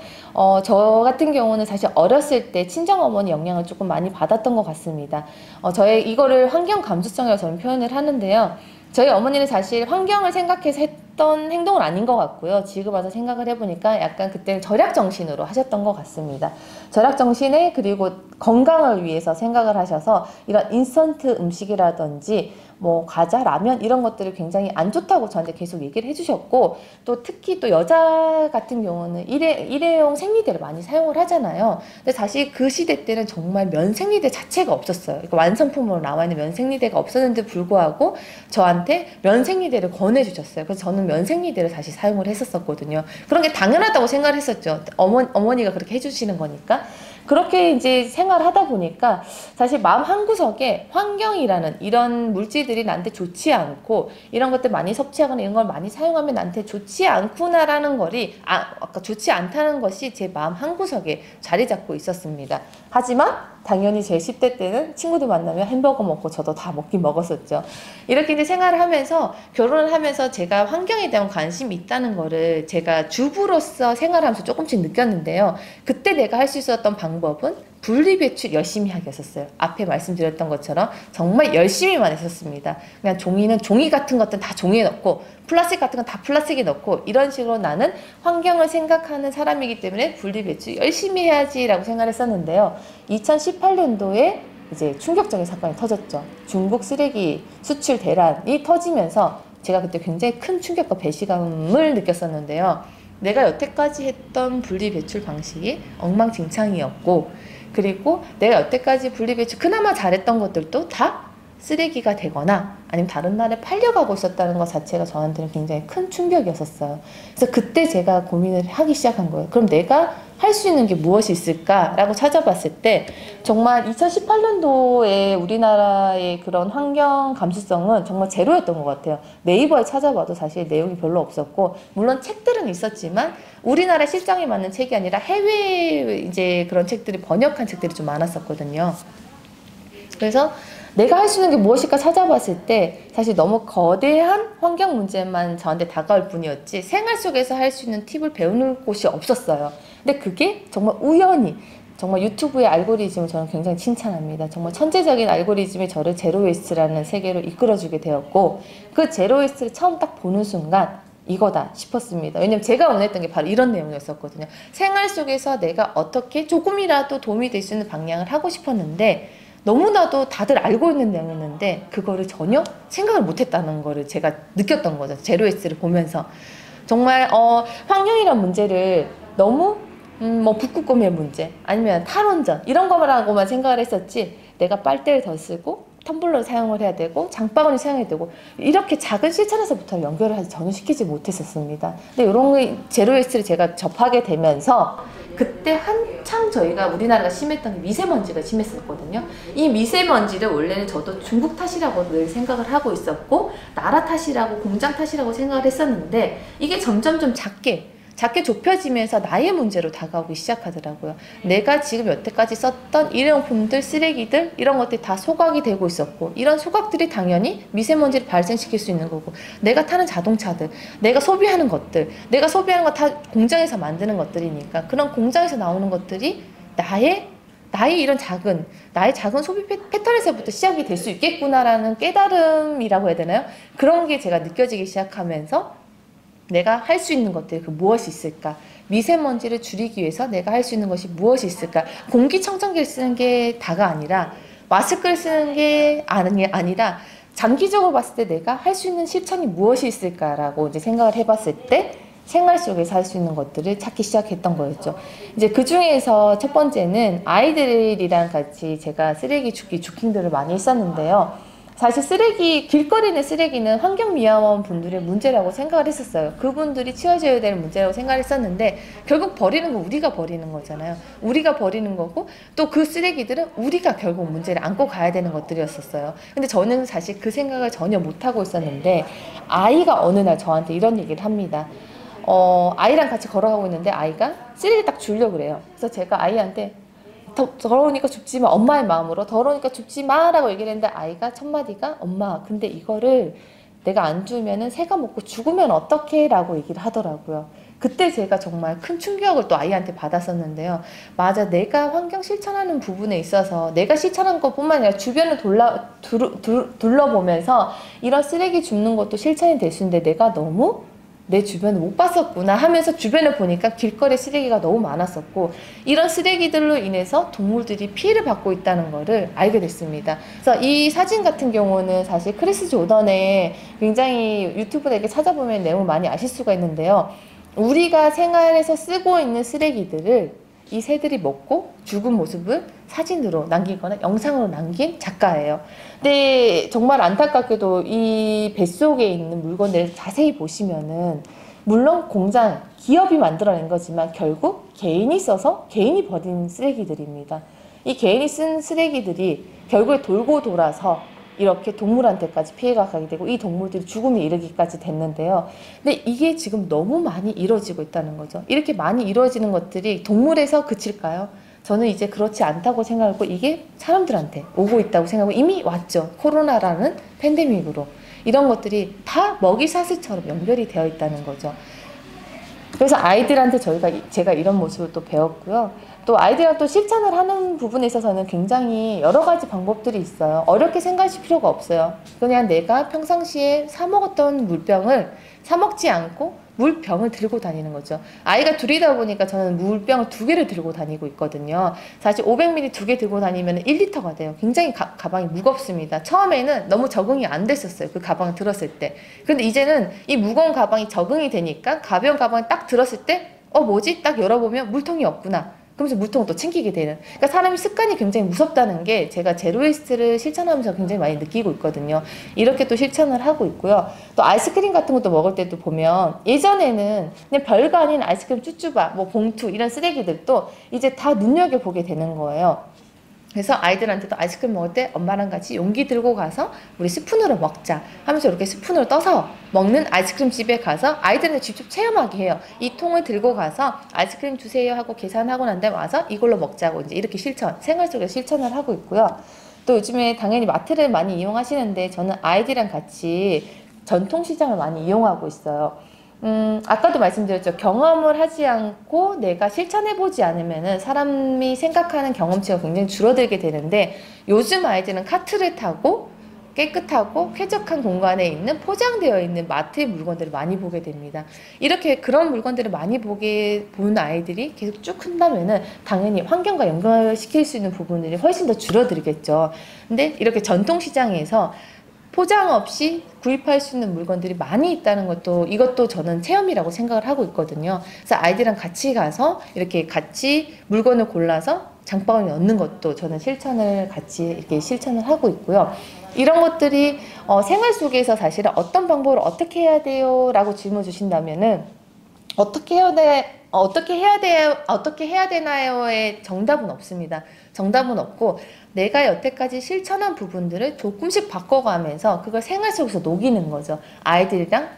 저 같은 경우는 사실 어렸을 때 친정어머니 영향을 조금 많이 받았던 것 같습니다. 저의 이거를 환경 감수성이라고 저는 표현을 하는데요. 저희 어머니는 사실 환경을 생각해서 했던 행동은 아닌 것 같고요. 지금 와서 생각을 해보니까 약간 그때 절약 정신으로 하셨던 것 같습니다. 절약 정신에 그리고 건강을 위해서 생각을 하셔서 이런 인스턴트 음식이라든지 뭐 과자, 라면 이런 것들을 굉장히 안 좋다고 저한테 계속 얘기를 해주셨고, 또 특히 또 여자 같은 경우는 일회용 생리대를 많이 사용을 하잖아요. 근데 사실 그 시대 때는 정말 면 생리대 자체가 없었어요. 그러니까 완성품으로 나와 있는 면 생리대가 없었는데 불구하고 저한테 면 생리대를 권해주셨어요. 그래서 저는 면 생리대를 다시 사용을 했었거든요. 그런 게 당연하다고 생각을 했었죠. 어머니가 그렇게 해주시는 거니까. 그렇게 이제 생활하다 보니까 사실 마음 한구석에 환경이라는 이런 물질들이 나한테 좋지 않고 이런 것들 많이 섭취하거나 이런 걸 많이 사용하면 나한테 좋지 않구나라는 거리, 아까 좋지 않다는 것이 제 마음 한구석에 자리 잡고 있었습니다. 하지만 당연히 제 10대 때는 친구들 만나면 햄버거 먹고 저도 다 먹긴 먹었었죠. 이렇게 이제 생활을 하면서 결혼을 하면서 제가 환경에 대한 관심이 있다는 거를 제가 주부로서 생활하면서 조금씩 느꼈는데요. 그때 내가 할 수 있었던 방법은 분리배출 열심히 하기였었어요. 앞에 말씀드렸던 것처럼 정말 열심히만 했었습니다. 그냥 종이는 종이 같은 것들은 다 종이에 넣고 플라스틱 같은 건 다 플라스틱에 넣고 이런 식으로 나는 환경을 생각하는 사람이기 때문에 분리배출 열심히 해야지라고 생각했었는데요. 2018년도에 이제 충격적인 사건이 터졌죠. 중국 쓰레기 수출 대란이 터지면서 제가 그때 굉장히 큰 충격과 배신감을 느꼈었는데요. 내가 여태까지 했던 분리배출 방식이 엉망진창이었고, 그리고 내가 여태까지 분리배출 그나마 잘했던 것들도 다 쓰레기가 되거나 아니면 다른 나라에 팔려가고 있었다는 것 자체가 저한테는 굉장히 큰 충격이었었어요. 그래서 그때 제가 고민을 하기 시작한 거예요. 그럼 내가 할 수 있는 게 무엇이 있을까라고 찾아봤을 때 정말 2018년도에 우리나라의 그런 환경 감수성은 정말 제로였던 것 같아요. 네이버에 찾아봐도 사실 내용이 별로 없었고, 물론 책들은 있었지만 우리나라 실정에 맞는 책이 아니라 해외 이제 그런 책들이 번역한 책들이 좀 많았었거든요. 그래서 내가 할 수 있는 게 무엇일까 찾아봤을 때 사실 너무 거대한 환경 문제만 저한테 다가올 뿐이었지 생활 속에서 할 수 있는 팁을 배우는 곳이 없었어요. 근데 그게 정말 우연히, 정말 유튜브의 알고리즘을 저는 굉장히 칭찬합니다. 정말 천재적인 알고리즘이 저를 제로웨이스트라는 세계로 이끌어주게 되었고, 그 제로웨이스트를 처음 딱 보는 순간 이거다 싶었습니다. 왜냐면 제가 원했던 게 바로 이런 내용이었었거든요. 생활 속에서 내가 어떻게 조금이라도 도움이 될 수 있는 방향을 하고 싶었는데 너무나도 다들 알고 있는 내용이었는데 그거를 전혀 생각을 못했다는 거를 제가 느꼈던 거죠. 제로웨이스트를 보면서. 정말 환경이란 문제를 너무 뭐 북극곰의 문제 아니면 탈원전 이런 거라고만 생각을 했었지, 내가 빨대를 더 쓰고 텀블러를 사용을 해야 되고 장바구니 사용해야 되고 이렇게 작은 실천에서부터 연결을 하지 전혀 시키지 못했었습니다. 근데 이런 제로웨이스트를 제가 접하게 되면서 그때 한창 저희가 우리나라가 심했던 게 미세먼지가 심했었거든요. 이 미세먼지를 원래는 저도 중국 탓이라고 늘 생각을 하고 있었고 나라 탓이라고 공장 탓이라고 생각을 했었는데 이게 점점 좀 작게 좁혀지면서 나의 문제로 다가오기 시작하더라고요. 내가 지금 여태까지 썼던 일회용품들, 쓰레기들 이런 것들이 다 소각이 되고 있었고, 이런 소각들이 당연히 미세먼지를 발생시킬 수 있는 거고, 내가 타는 자동차들, 내가 소비하는 것들, 내가 소비하는 거 다 공장에서 만드는 것들이니까 그런 공장에서 나오는 것들이 나의 이런 나의 작은 소비 패턴에서부터 시작이 될 수 있겠구나라는 깨달음이라고 해야 되나요? 그런 게 제가 느껴지기 시작하면서 내가 할 수 있는 것들이 무엇이 있을까? 미세먼지를 줄이기 위해서 내가 할 수 있는 것이 무엇이 있을까? 공기청정기를 쓰는 게 다가 아니라 마스크를 쓰는 게 아니라 장기적으로 봤을 때 내가 할 수 있는 실천이 무엇이 있을까라고 이제 생각을 해봤을 때 생활 속에서 할 수 있는 것들을 찾기 시작했던 거였죠. 이제 그 중에서 첫 번째는 아이들이랑 같이 제가 쓰레기 줍기 주킹들을 많이 했었는데요. 사실 길거리에 있는 쓰레기는 환경미화원 분들의 문제라고 생각을 했었어요. 그분들이 치워줘야 될 문제라고 생각을 했었는데, 결국 버리는 건 우리가 버리는 거잖아요. 우리가 버리는 거고, 또 그 쓰레기들은 우리가 결국 문제를 안고 가야 되는 것들이었었어요. 근데 저는 사실 그 생각을 전혀 못하고 있었는데, 아이가 어느 날 저한테 이런 얘기를 합니다. 아이랑 같이 걸어가고 있는데 아이가 쓰레기 딱 주려고 그래요. 그래서 제가 아이한테 더러우니까 줍지 마. 엄마의 마음으로 더러우니까 줍지 마라고 얘기를 했는데, 아이가 첫 마디가, 엄마 근데 이거를 내가 안 주면은 새가 먹고 죽으면 어떡해? 라고 얘기를 하더라고요. 그때 제가 정말 큰 충격을 또 아이한테 받았었는데요. 맞아, 내가 환경 실천하는 부분에 있어서 내가 실천한 것뿐만 아니라 주변을 둘러보면서 이런 쓰레기 줍는 것도 실천이 될 수 있는데 내가 너무 내 주변을 못 봤었구나 하면서 주변을 보니까 길거리 쓰레기가 너무 많았었고, 이런 쓰레기들로 인해서 동물들이 피해를 받고 있다는 거를 알게 됐습니다. 그래서 이 사진 같은 경우는 사실 크리스 조던의 굉장히 유튜브에 이렇게 찾아보면 내용을 많이 아실 수가 있는데요. 우리가 생활에서 쓰고 있는 쓰레기들을 이 새들이 먹고 죽은 모습을 사진으로 남기거나 영상으로 남긴 작가예요. 근데 정말 안타깝게도 이 뱃속에 있는 물건들을 자세히 보시면은, 물론 공장, 기업이 만들어낸 거지만 결국 개인이 써서 개인이 버린 쓰레기들입니다. 이 개인이 쓴 쓰레기들이 결국에 돌고 돌아서 이렇게 동물한테까지 피해가 가게 되고 이 동물들이 죽음에 이르기까지 됐는데요. 근데 이게 지금 너무 많이 이루어지고 있다는 거죠. 이렇게 많이 이루어지는 것들이 동물에서 그칠까요? 저는 이제 그렇지 않다고 생각하고, 이게 사람들한테 오고 있다고 생각하고, 이미 왔죠. 코로나라는 팬데믹으로. 이런 것들이 다 먹이사슬처럼 연결이 되어 있다는 거죠. 그래서 아이들한테 제가 이런 모습을 또 배웠고요. 또 아이들이랑 또 실천을 하는 부분에 있어서는 굉장히 여러 가지 방법들이 있어요. 어렵게 생각하실 필요가 없어요. 그냥 내가 평상시에 사 먹었던 물병을 사 먹지 않고 물병을 들고 다니는 거죠. 아이가 둘이다 보니까 저는 물병을 2개를 들고 다니고 있거든요. 사실 500ml 2개 들고 다니면 1리터가 돼요. 굉장히 가방이 무겁습니다. 처음에는 너무 적응이 안 됐었어요. 그 가방을 들었을 때. 근데 이제는 이 무거운 가방이 적응이 되니까 가벼운 가방을 딱 들었을 때 뭐지? 딱 열어보면 물통이 없구나. 그러면서 물통을 또 챙기게 되는. 그러니까 사람이 습관이 굉장히 무섭다는 게 제가 제로웨이스트를 실천하면서 굉장히 많이 느끼고 있거든요. 이렇게 또 실천을 하고 있고요. 또 아이스크림 같은 것도 먹을 때도 보면, 예전에는 그냥 별거 아닌 아이스크림 쭈쭈바, 뭐 봉투 이런 쓰레기들도 이제 다 눈여겨보게 되는 거예요. 그래서 아이들한테도 아이스크림 먹을 때 엄마랑 같이 용기 들고 가서 우리 스푼으로 먹자 하면서 이렇게 스푼으로 떠서 먹는 아이스크림 집에 가서 아이들한테 직접 체험하게 해요. 이 통을 들고 가서 아이스크림 주세요 하고 계산하고 난 다음에 와서 이걸로 먹자고, 이제 이렇게 생활 속에서 실천을 하고 있고요. 또 요즘에 당연히 마트를 많이 이용하시는데, 저는 아이들이랑 같이 전통시장을 많이 이용하고 있어요. 아까도 말씀드렸죠. 경험을 하지 않고 내가 실천해보지 않으면은 사람이 생각하는 경험치가 굉장히 줄어들게 되는데, 요즘 아이들은 카트를 타고 깨끗하고 쾌적한 공간에 있는 포장되어 있는 마트의 물건들을 많이 보게 됩니다. 이렇게 그런 물건들을 많이 보는 아이들이 계속 쭉 큰다면은 당연히 환경과 연결시킬 수 있는 부분들이 훨씬 더 줄어들겠죠. 근데 이렇게 전통시장에서 포장 없이 구입할 수 있는 물건들이 많이 있다는 것도, 이것도 저는 체험이라고 생각을 하고 있거든요. 그래서 아이들이랑 같이 가서 이렇게 같이 물건을 골라서 장바구니에 넣는 것도 저는 같이 이렇게 실천을 하고 있고요. 이런 것들이 생활 속에서 사실은 어떤 방법으로 어떻게 해야 돼요? 라고 질문 주신다면은, 어떻게 해야 되나요의 정답은 없습니다. 정답은 없고, 내가 여태까지 실천한 부분들을 조금씩 바꿔가면서 그걸 생활 속에서 녹이는 거죠. 아이들이랑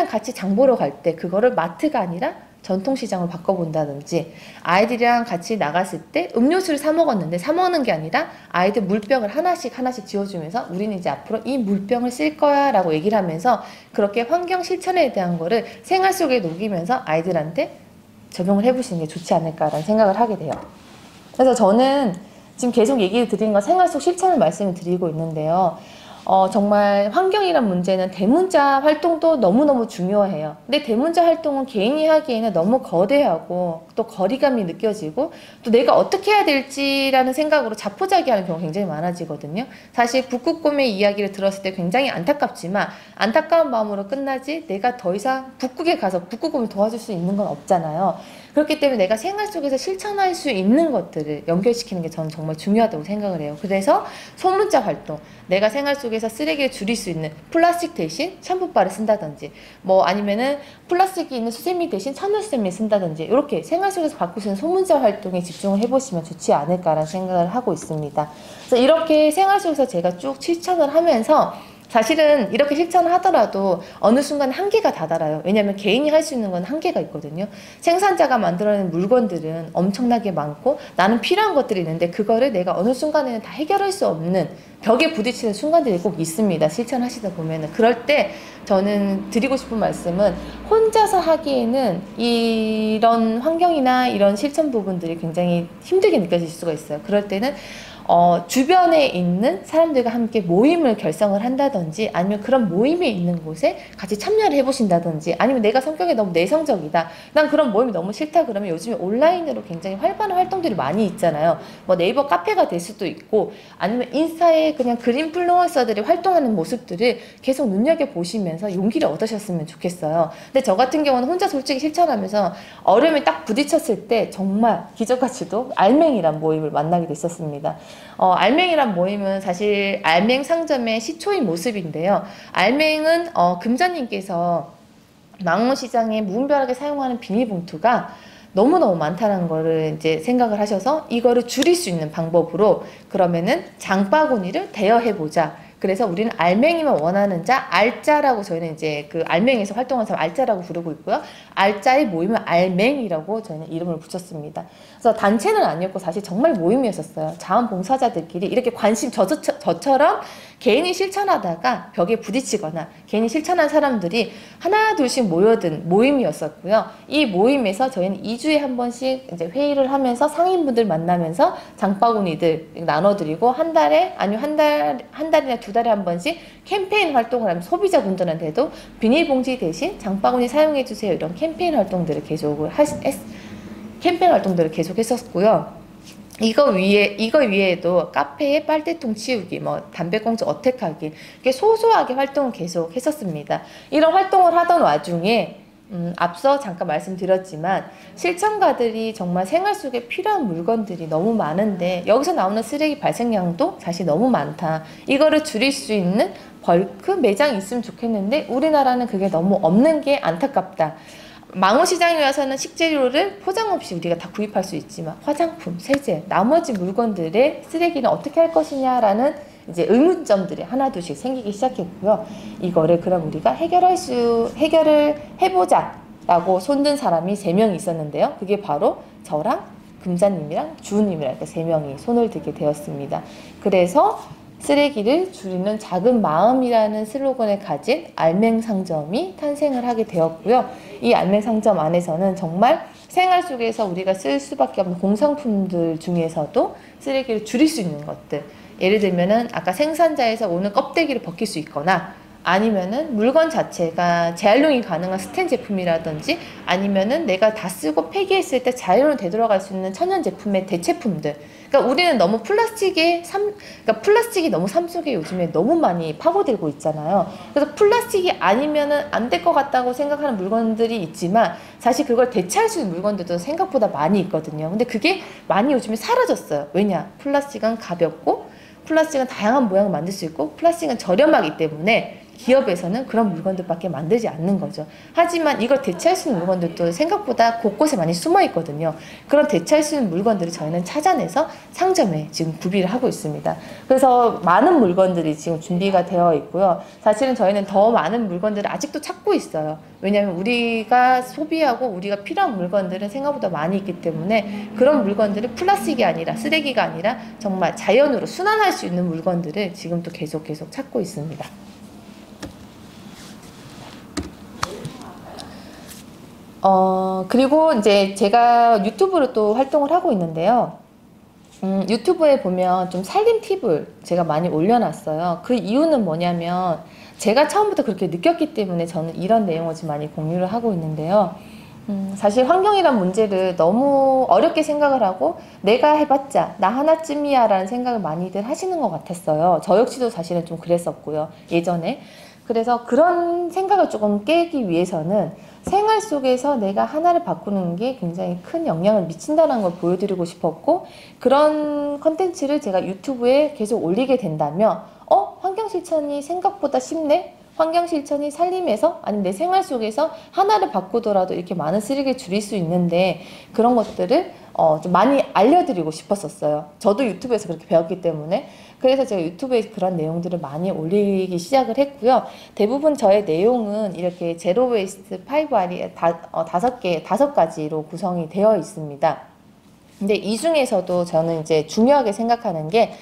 같이 장 보러 갈 때 그거를 마트가 아니라 전통시장으로 바꿔본다든지, 아이들이랑 같이 나갔을 때 음료수를 사 먹는 게 아니라 아이들 물병을 하나씩 지어주면서 우리는 이제 앞으로 이 물병을 쓸 거야 라고 얘기를 하면서, 그렇게 환경 실천에 대한 거를 생활 속에 녹이면서 아이들한테 적용을 해보시는 게 좋지 않을까라는 생각을 하게 돼요. 그래서 저는 지금 계속 얘기를 드리는 건 생활 속 실천을 말씀을 드리고 있는데요. 정말 환경이란 문제는 대문자 활동도 너무너무 중요해요. 근데 대문자 활동은 개인이 하기에는 너무 거대하고 또 거리감이 느껴지고 또 내가 어떻게 해야 될지라는 생각으로 자포자기하는 경우가 굉장히 많아지거든요. 사실 북극곰의 이야기를 들었을 때 굉장히 안타깝지만 안타까운 마음으로 끝나지 내가 더 이상 북극에 가서 북극곰을 도와줄 수 있는 건 없잖아요. 그렇기 때문에 내가 생활 속에서 실천할 수 있는 것들을 연결시키는 게 저는 정말 중요하다고 생각을 해요. 그래서 소문자 활동, 내가 생활 속에서 쓰레기를 줄일 수 있는 플라스틱 대신 샴푸바를 쓴다든지 뭐 아니면은 플라스틱이 있는 수세미 대신 천연수세미 쓴다든지 이렇게 생활 속에서 바꿀 수 있는 소문자 활동에 집중을 해보시면 좋지 않을까라는 생각을 하고 있습니다. 그래서 이렇게 생활 속에서 제가 쭉 실천을 하면서 사실은 이렇게 실천을 하더라도 어느 순간 한계가 다다라요. 왜냐하면 개인이 할 수 있는 건 한계가 있거든요. 생산자가 만들어낸 물건들은 엄청나게 많고 나는 필요한 것들이 있는데 그거를 내가 어느 순간에는 다 해결할 수 없는 벽에 부딪히는 순간들이 꼭 있습니다. 실천하시다 보면은. 그럴 때 저는 드리고 싶은 말씀은 혼자서 하기에는 이런 환경이나 이런 실천 부분들이 굉장히 힘들게 느껴질 수가 있어요. 그럴 때는 주변에 있는 사람들과 함께 모임을 결성을 한다든지 아니면 그런 모임이 있는 곳에 같이 참여를 해보신다든지 아니면 내가 성격이 너무 내성적이다. 난 그런 모임이 너무 싫다. 그러면 요즘에 온라인으로 굉장히 활발한 활동들이 많이 있잖아요. 뭐 네이버 카페가 될 수도 있고 아니면 인스타에 그냥 그린플루언서들이 활동하는 모습들을 계속 눈여겨보시면서 용기를 얻으셨으면 좋겠어요. 근데 저 같은 경우는 혼자 솔직히 실천하면서 어려움이 딱 부딪혔을 때 정말 기적같이도 알맹이란 모임을 만나게 됐었습니다. 알맹이란 모임은 사실 알맹 상점의 시초인 모습인데요. 알맹은 금자님께서 망원시장에 무분별하게 사용하는 비닐봉투가 너무너무 많다는 거를 이제 생각을 하셔서 이거를 줄일 수 있는 방법으로 그러면은 장바구니를 대여해보자. 그래서 우리는 알맹이만 원하는 자, 알자라고 저희는 이제 그 알맹이에서 활동하는 사람 알자라고 부르고 있고요. 알자의 모임은 알맹이라고 저희는 이름을 붙였습니다. 그래서 단체는 아니었고 사실 정말 모임이었었어요. 자원봉사자들끼리 이렇게 저처럼 개인이 실천하다가 벽에 부딪히거나 개인이 실천한 사람들이 하나 둘씩 모여든 모임이었었고요. 이 모임에서 저희는 2주에 한 번씩 이제 회의를 하면서 상인분들 만나면서 장바구니들 나눠드리고 한 달에 아니면 한 달이나 두 달에 한 번씩 캠페인 활동을 하면 소비자분들한테도 비닐봉지 대신 장바구니 사용해주세요. 이런 캠페인 활동들을 계속했었고요. 이거 위에도 카페에 빨대통 치우기, 뭐 담배꽁초 어택하기 이렇게 소소하게 활동을 계속 했었습니다. 이런 활동을 하던 와중에 앞서 잠깐 말씀드렸지만 실천가들이 정말 생활 속에 필요한 물건들이 너무 많은데 여기서 나오는 쓰레기 발생량도 사실 너무 많다. 이거를 줄일 수 있는 벌크 매장이 있으면 좋겠는데 우리나라는 그게 너무 없는 게 안타깝다. 망원시장에 와서는 식재료를 포장 없이 우리가 다 구입할 수 있지만 화장품, 세제, 나머지 물건들의 쓰레기는 어떻게 할 것이냐라는 이제 의문점들이 하나둘씩 생기기 시작했고요. 이거를 그럼 우리가 해결을 해보자 라고 손든 사람이 3명이 있었는데요. 그게 바로 저랑 금자님이랑 주우님이랑 이렇게 3명이 손을 들게 되었습니다. 그래서 쓰레기를 줄이는 작은 마음이라는 슬로건을 가진 알맹상점이 탄생을 하게 되었고요. 이 알맹상점 안에서는 정말 생활 속에서 우리가 쓸 수밖에 없는 공산품들 중에서도 쓰레기를 줄일 수 있는 것들, 예를 들면은 아까 생산자에서 오는 껍데기를 벗길 수 있거나 아니면은 물건 자체가 재활용이 가능한 스텐 제품이라든지 아니면은 내가 다 쓰고 폐기했을 때 자연으로 되돌아갈 수 있는 천연 제품의 대체품들. 그러니까 우리는 너무 플라스틱이 너무 삶 속에 요즘에 너무 많이 파고들고 있잖아요. 그래서 플라스틱이 아니면은 안 될 것 같다고 생각하는 물건들이 있지만 사실 그걸 대체할 수 있는 물건들도 생각보다 많이 있거든요. 근데 그게 많이 요즘에 사라졌어요. 왜냐? 플라스틱은 가볍고 플라스틱은 다양한 모양을 만들 수 있고 플라스틱은 저렴하기 때문에 기업에서는 그런 물건들밖에 만들지 않는 거죠. 하지만 이걸 대체할 수 있는 물건들도 생각보다 곳곳에 많이 숨어 있거든요. 그런 대체할 수 있는 물건들을 저희는 찾아내서 상점에 지금 구비를 하고 있습니다. 그래서 많은 물건들이 지금 준비가 되어 있고요. 사실은 저희는 더 많은 물건들을 아직도 찾고 있어요. 왜냐하면 우리가 소비하고 우리가 필요한 물건들은 생각보다 많이 있기 때문에 그런 물건들을 플라스틱이 아니라 쓰레기가 아니라 정말 자연으로 순환할 수 있는 물건들을 지금도 계속 찾고 있습니다. 그리고 이제 제가 유튜브로 또 활동을 하고 있는데요. 유튜브에 보면 좀 살림 팁을 제가 많이 올려놨어요. 그 이유는 뭐냐면 제가 처음부터 그렇게 느꼈기 때문에 저는 이런 내용을 좀 많이 공유를 하고 있는데요. 사실 환경이란 문제를 너무 어렵게 생각을 하고 내가 해봤자 나 하나쯤이야 라는 생각을 많이들 하시는 것 같았어요. 저 역시도 사실은 좀 그랬었고요, 예전에. 그래서 그런 생각을 조금 깨기 위해서는 생활 속에서 내가 하나를 바꾸는 게 굉장히 큰 영향을 미친다는 걸 보여드리고 싶었고, 그런 컨텐츠를 제가 유튜브에 계속 올리게 된다면 환경 실천이 생각보다 쉽네? 환경 실천이 살림에서 아니면 내 생활 속에서 하나를 바꾸더라도 이렇게 많은 쓰레기를 줄일 수 있는데, 그런 것들을 좀 많이 알려드리고 싶었었어요. 저도 유튜브에서 그렇게 배웠기 때문에. 그래서 제가 유튜브에 그런 내용들을 많이 올리기 시작을 했고요. 대부분 저의 내용은 이렇게 제로 웨이스트 5R이 다섯 가지로 구성이 되어 있습니다. 근데 이 중에서도 저는 이제 중요하게 생각하는 게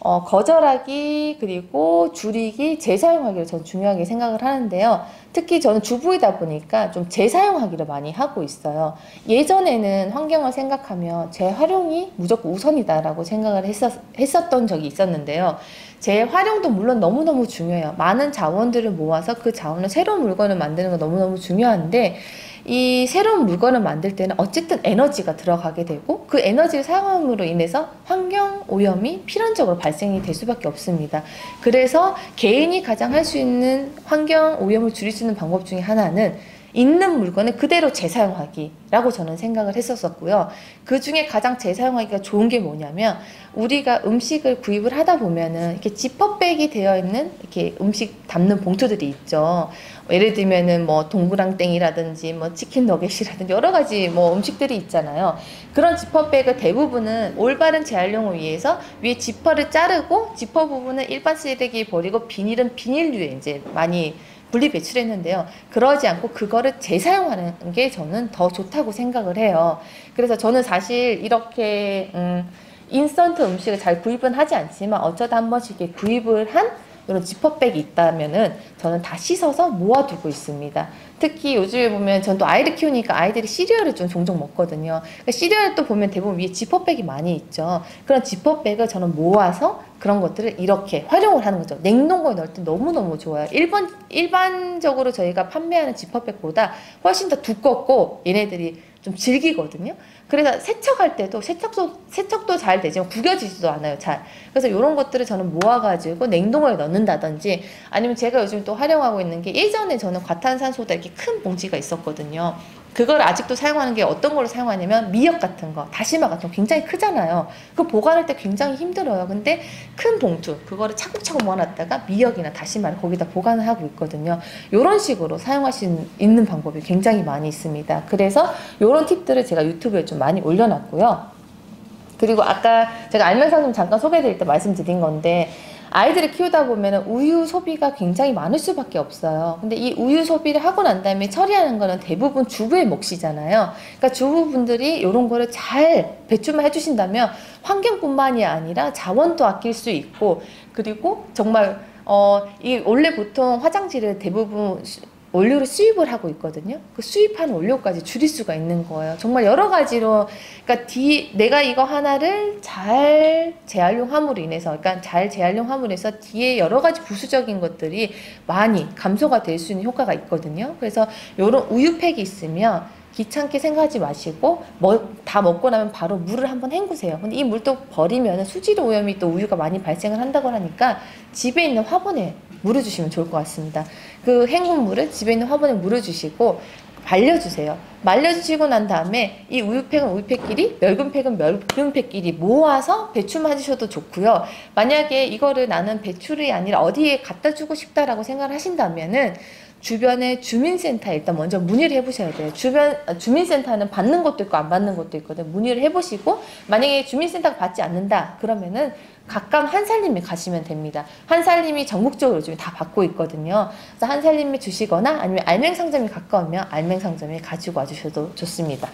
거절하기, 그리고 줄이기, 재사용하기를 저는 중요하게 생각을 하는데요. 특히 저는 주부이다 보니까 좀 재사용하기를 많이 하고 있어요. 예전에는 환경을 생각하면 재활용이 무조건 우선이다라고 생각을 했었던 적이 있었는데요. 재활용도 물론 너무너무 중요해요. 많은 자원들을 모아서 그 자원을 새로운 물건을 만드는 건 너무너무 중요한데, 이 새로운 물건을 만들 때는 어쨌든 에너지가 들어가게 되고, 그 에너지를 사용함으로 인해서 환경 오염이 필연적으로 발생이 될 수밖에 없습니다. 그래서 개인이 가장 할 수 있는 환경 오염을 줄일 수 있는 방법 중에 하나는 있는 물건을 그대로 재사용하기라고 저는 생각을 했었고요. 그 중에 가장 재사용하기가 좋은 게 뭐냐면, 우리가 음식을 구입을 하다 보면은 이렇게 지퍼백이 되어 있는 이렇게 음식 담는 봉투들이 있죠. 예를 들면은 뭐 동그랑땡이라든지 뭐 치킨 너겟이라든지 여러 가지 뭐 음식들이 있잖아요. 그런 지퍼백을 대부분은 올바른 재활용을 위해서 위에 지퍼를 자르고 지퍼 부분은 일반 쓰레기에 버리고 비닐은 비닐류에 이제 많이 분리 배출했는데요. 그러지 않고 그거를 재사용하는 게 저는 더 좋다고 생각을 해요. 그래서 저는 사실 이렇게 인스턴트 음식을 잘 구입은 하지 않지만 어쩌다 한 번씩 이렇게 구입을 한 이런 지퍼백이 있다면은 저는 다 씻어서 모아두고 있습니다. 특히 요즘에 보면 전 또 아이를 키우니까 아이들이 시리얼을 좀 종종 먹거든요. 그러니까 시리얼 또 보면 대부분 위에 지퍼백이 많이 있죠. 그런 지퍼백을 저는 모아서 그런 것들을 이렇게 활용을 하는 거죠. 냉동고에 넣을 때 너무너무 좋아요. 일반적으로 저희가 판매하는 지퍼백보다 훨씬 더 두껍고 얘네들이 좀 질기거든요. 그래서 세척할 때도 세척도 잘 되지만 구겨지지도 않아요, 잘. 그래서 이런 것들을 저는 모아가지고 냉동고에 넣는다든지, 아니면 제가 요즘 또 활용하고 있는 게, 예전에 저는 과탄산소다 이렇게 큰 봉지가 있었거든요. 그걸 아직도 사용하는 게 어떤 걸 사용하냐면 미역 같은 거, 다시마 같은 거 굉장히 크잖아요. 그거 보관할 때 굉장히 힘들어요. 근데 큰 봉투, 그거를 차곡차곡 모아놨다가 미역이나 다시마를 거기다 보관을 하고 있거든요. 이런 식으로 사용할 수 있는 방법이 굉장히 많이 있습니다. 그래서 이런 팁들을 제가 유튜브에 좀 많이 올려놨고요. 그리고 아까 제가 알맹상좀 잠깐 소개해드릴 때 말씀드린 건데, 아이들을 키우다 보면 우유 소비가 굉장히 많을 수밖에 없어요. 근데 이 우유 소비를 하고 난 다음에 처리하는 거는 대부분 주부의 몫이잖아요. 그러니까 주부분들이 이런 거를 잘 배출만 해주신다면 환경뿐만이 아니라 자원도 아낄 수 있고, 그리고 정말 이 원래 보통 화장지를 대부분 원료를 수입을 하고 있거든요. 그 수입한 원료까지 줄일 수가 있는 거예요. 정말 여러 가지로, 그러니까 내가 이거 하나를 잘 재활용함으로 인해서, 그러니까 잘 재활용함으로 해서 뒤에 여러 가지 부수적인 것들이 많이 감소가 될 수 있는 효과가 있거든요. 그래서 요런 우유팩이 있으면 귀찮게 생각하지 마시고 다 먹고 나면 바로 물을 한번 헹구세요. 근데 이 물 또 버리면 수질 오염이 또 우유가 많이 발생을 한다고 하니까 집에 있는 화분에 물어주시면 좋을 것 같습니다. 그 헹군 물을 집에 있는 화분에 물어주시고 말려주세요. 말려주시고 난 다음에 이 우유팩은 우유팩끼리, 멸균팩은 멸균팩끼리 모아서 배출만 해주셔도 좋고요. 만약에 이거를 나는 배출이 아니라 어디에 갖다 주고 싶다라고 생각을 하신다면은 주변에 주민센터에 일단 먼저 문의를 해보셔야 돼요. 주민센터는 받는 것도 있고 안 받는 것도 있거든요. 문의를 해보시고, 만약에 주민센터가 받지 않는다 그러면은 가까운 한살림에 가시면 됩니다. 한살림이 전국적으로 요즘 다 받고 있거든요. 그래서 한살림에 주시거나 아니면 알맹상점이 가까우면 알맹상점에 가지고 와주셔도 좋습니다.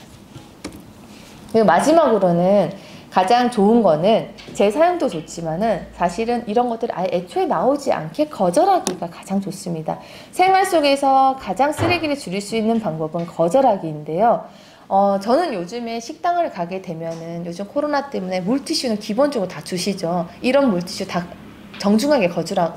그리고 마지막으로는 가장 좋은 거는 재사용도 좋지만은 사실은 이런 것들 아예 애초에 나오지 않게 거절하기가 가장 좋습니다. 생활 속에서 가장 쓰레기를 줄일 수 있는 방법은 거절하기인데요. 저는 요즘에 식당을 가게 되면은 요즘 코로나 때문에 물티슈는 기본적으로 다 주시죠. 이런 물티슈 다 정중하게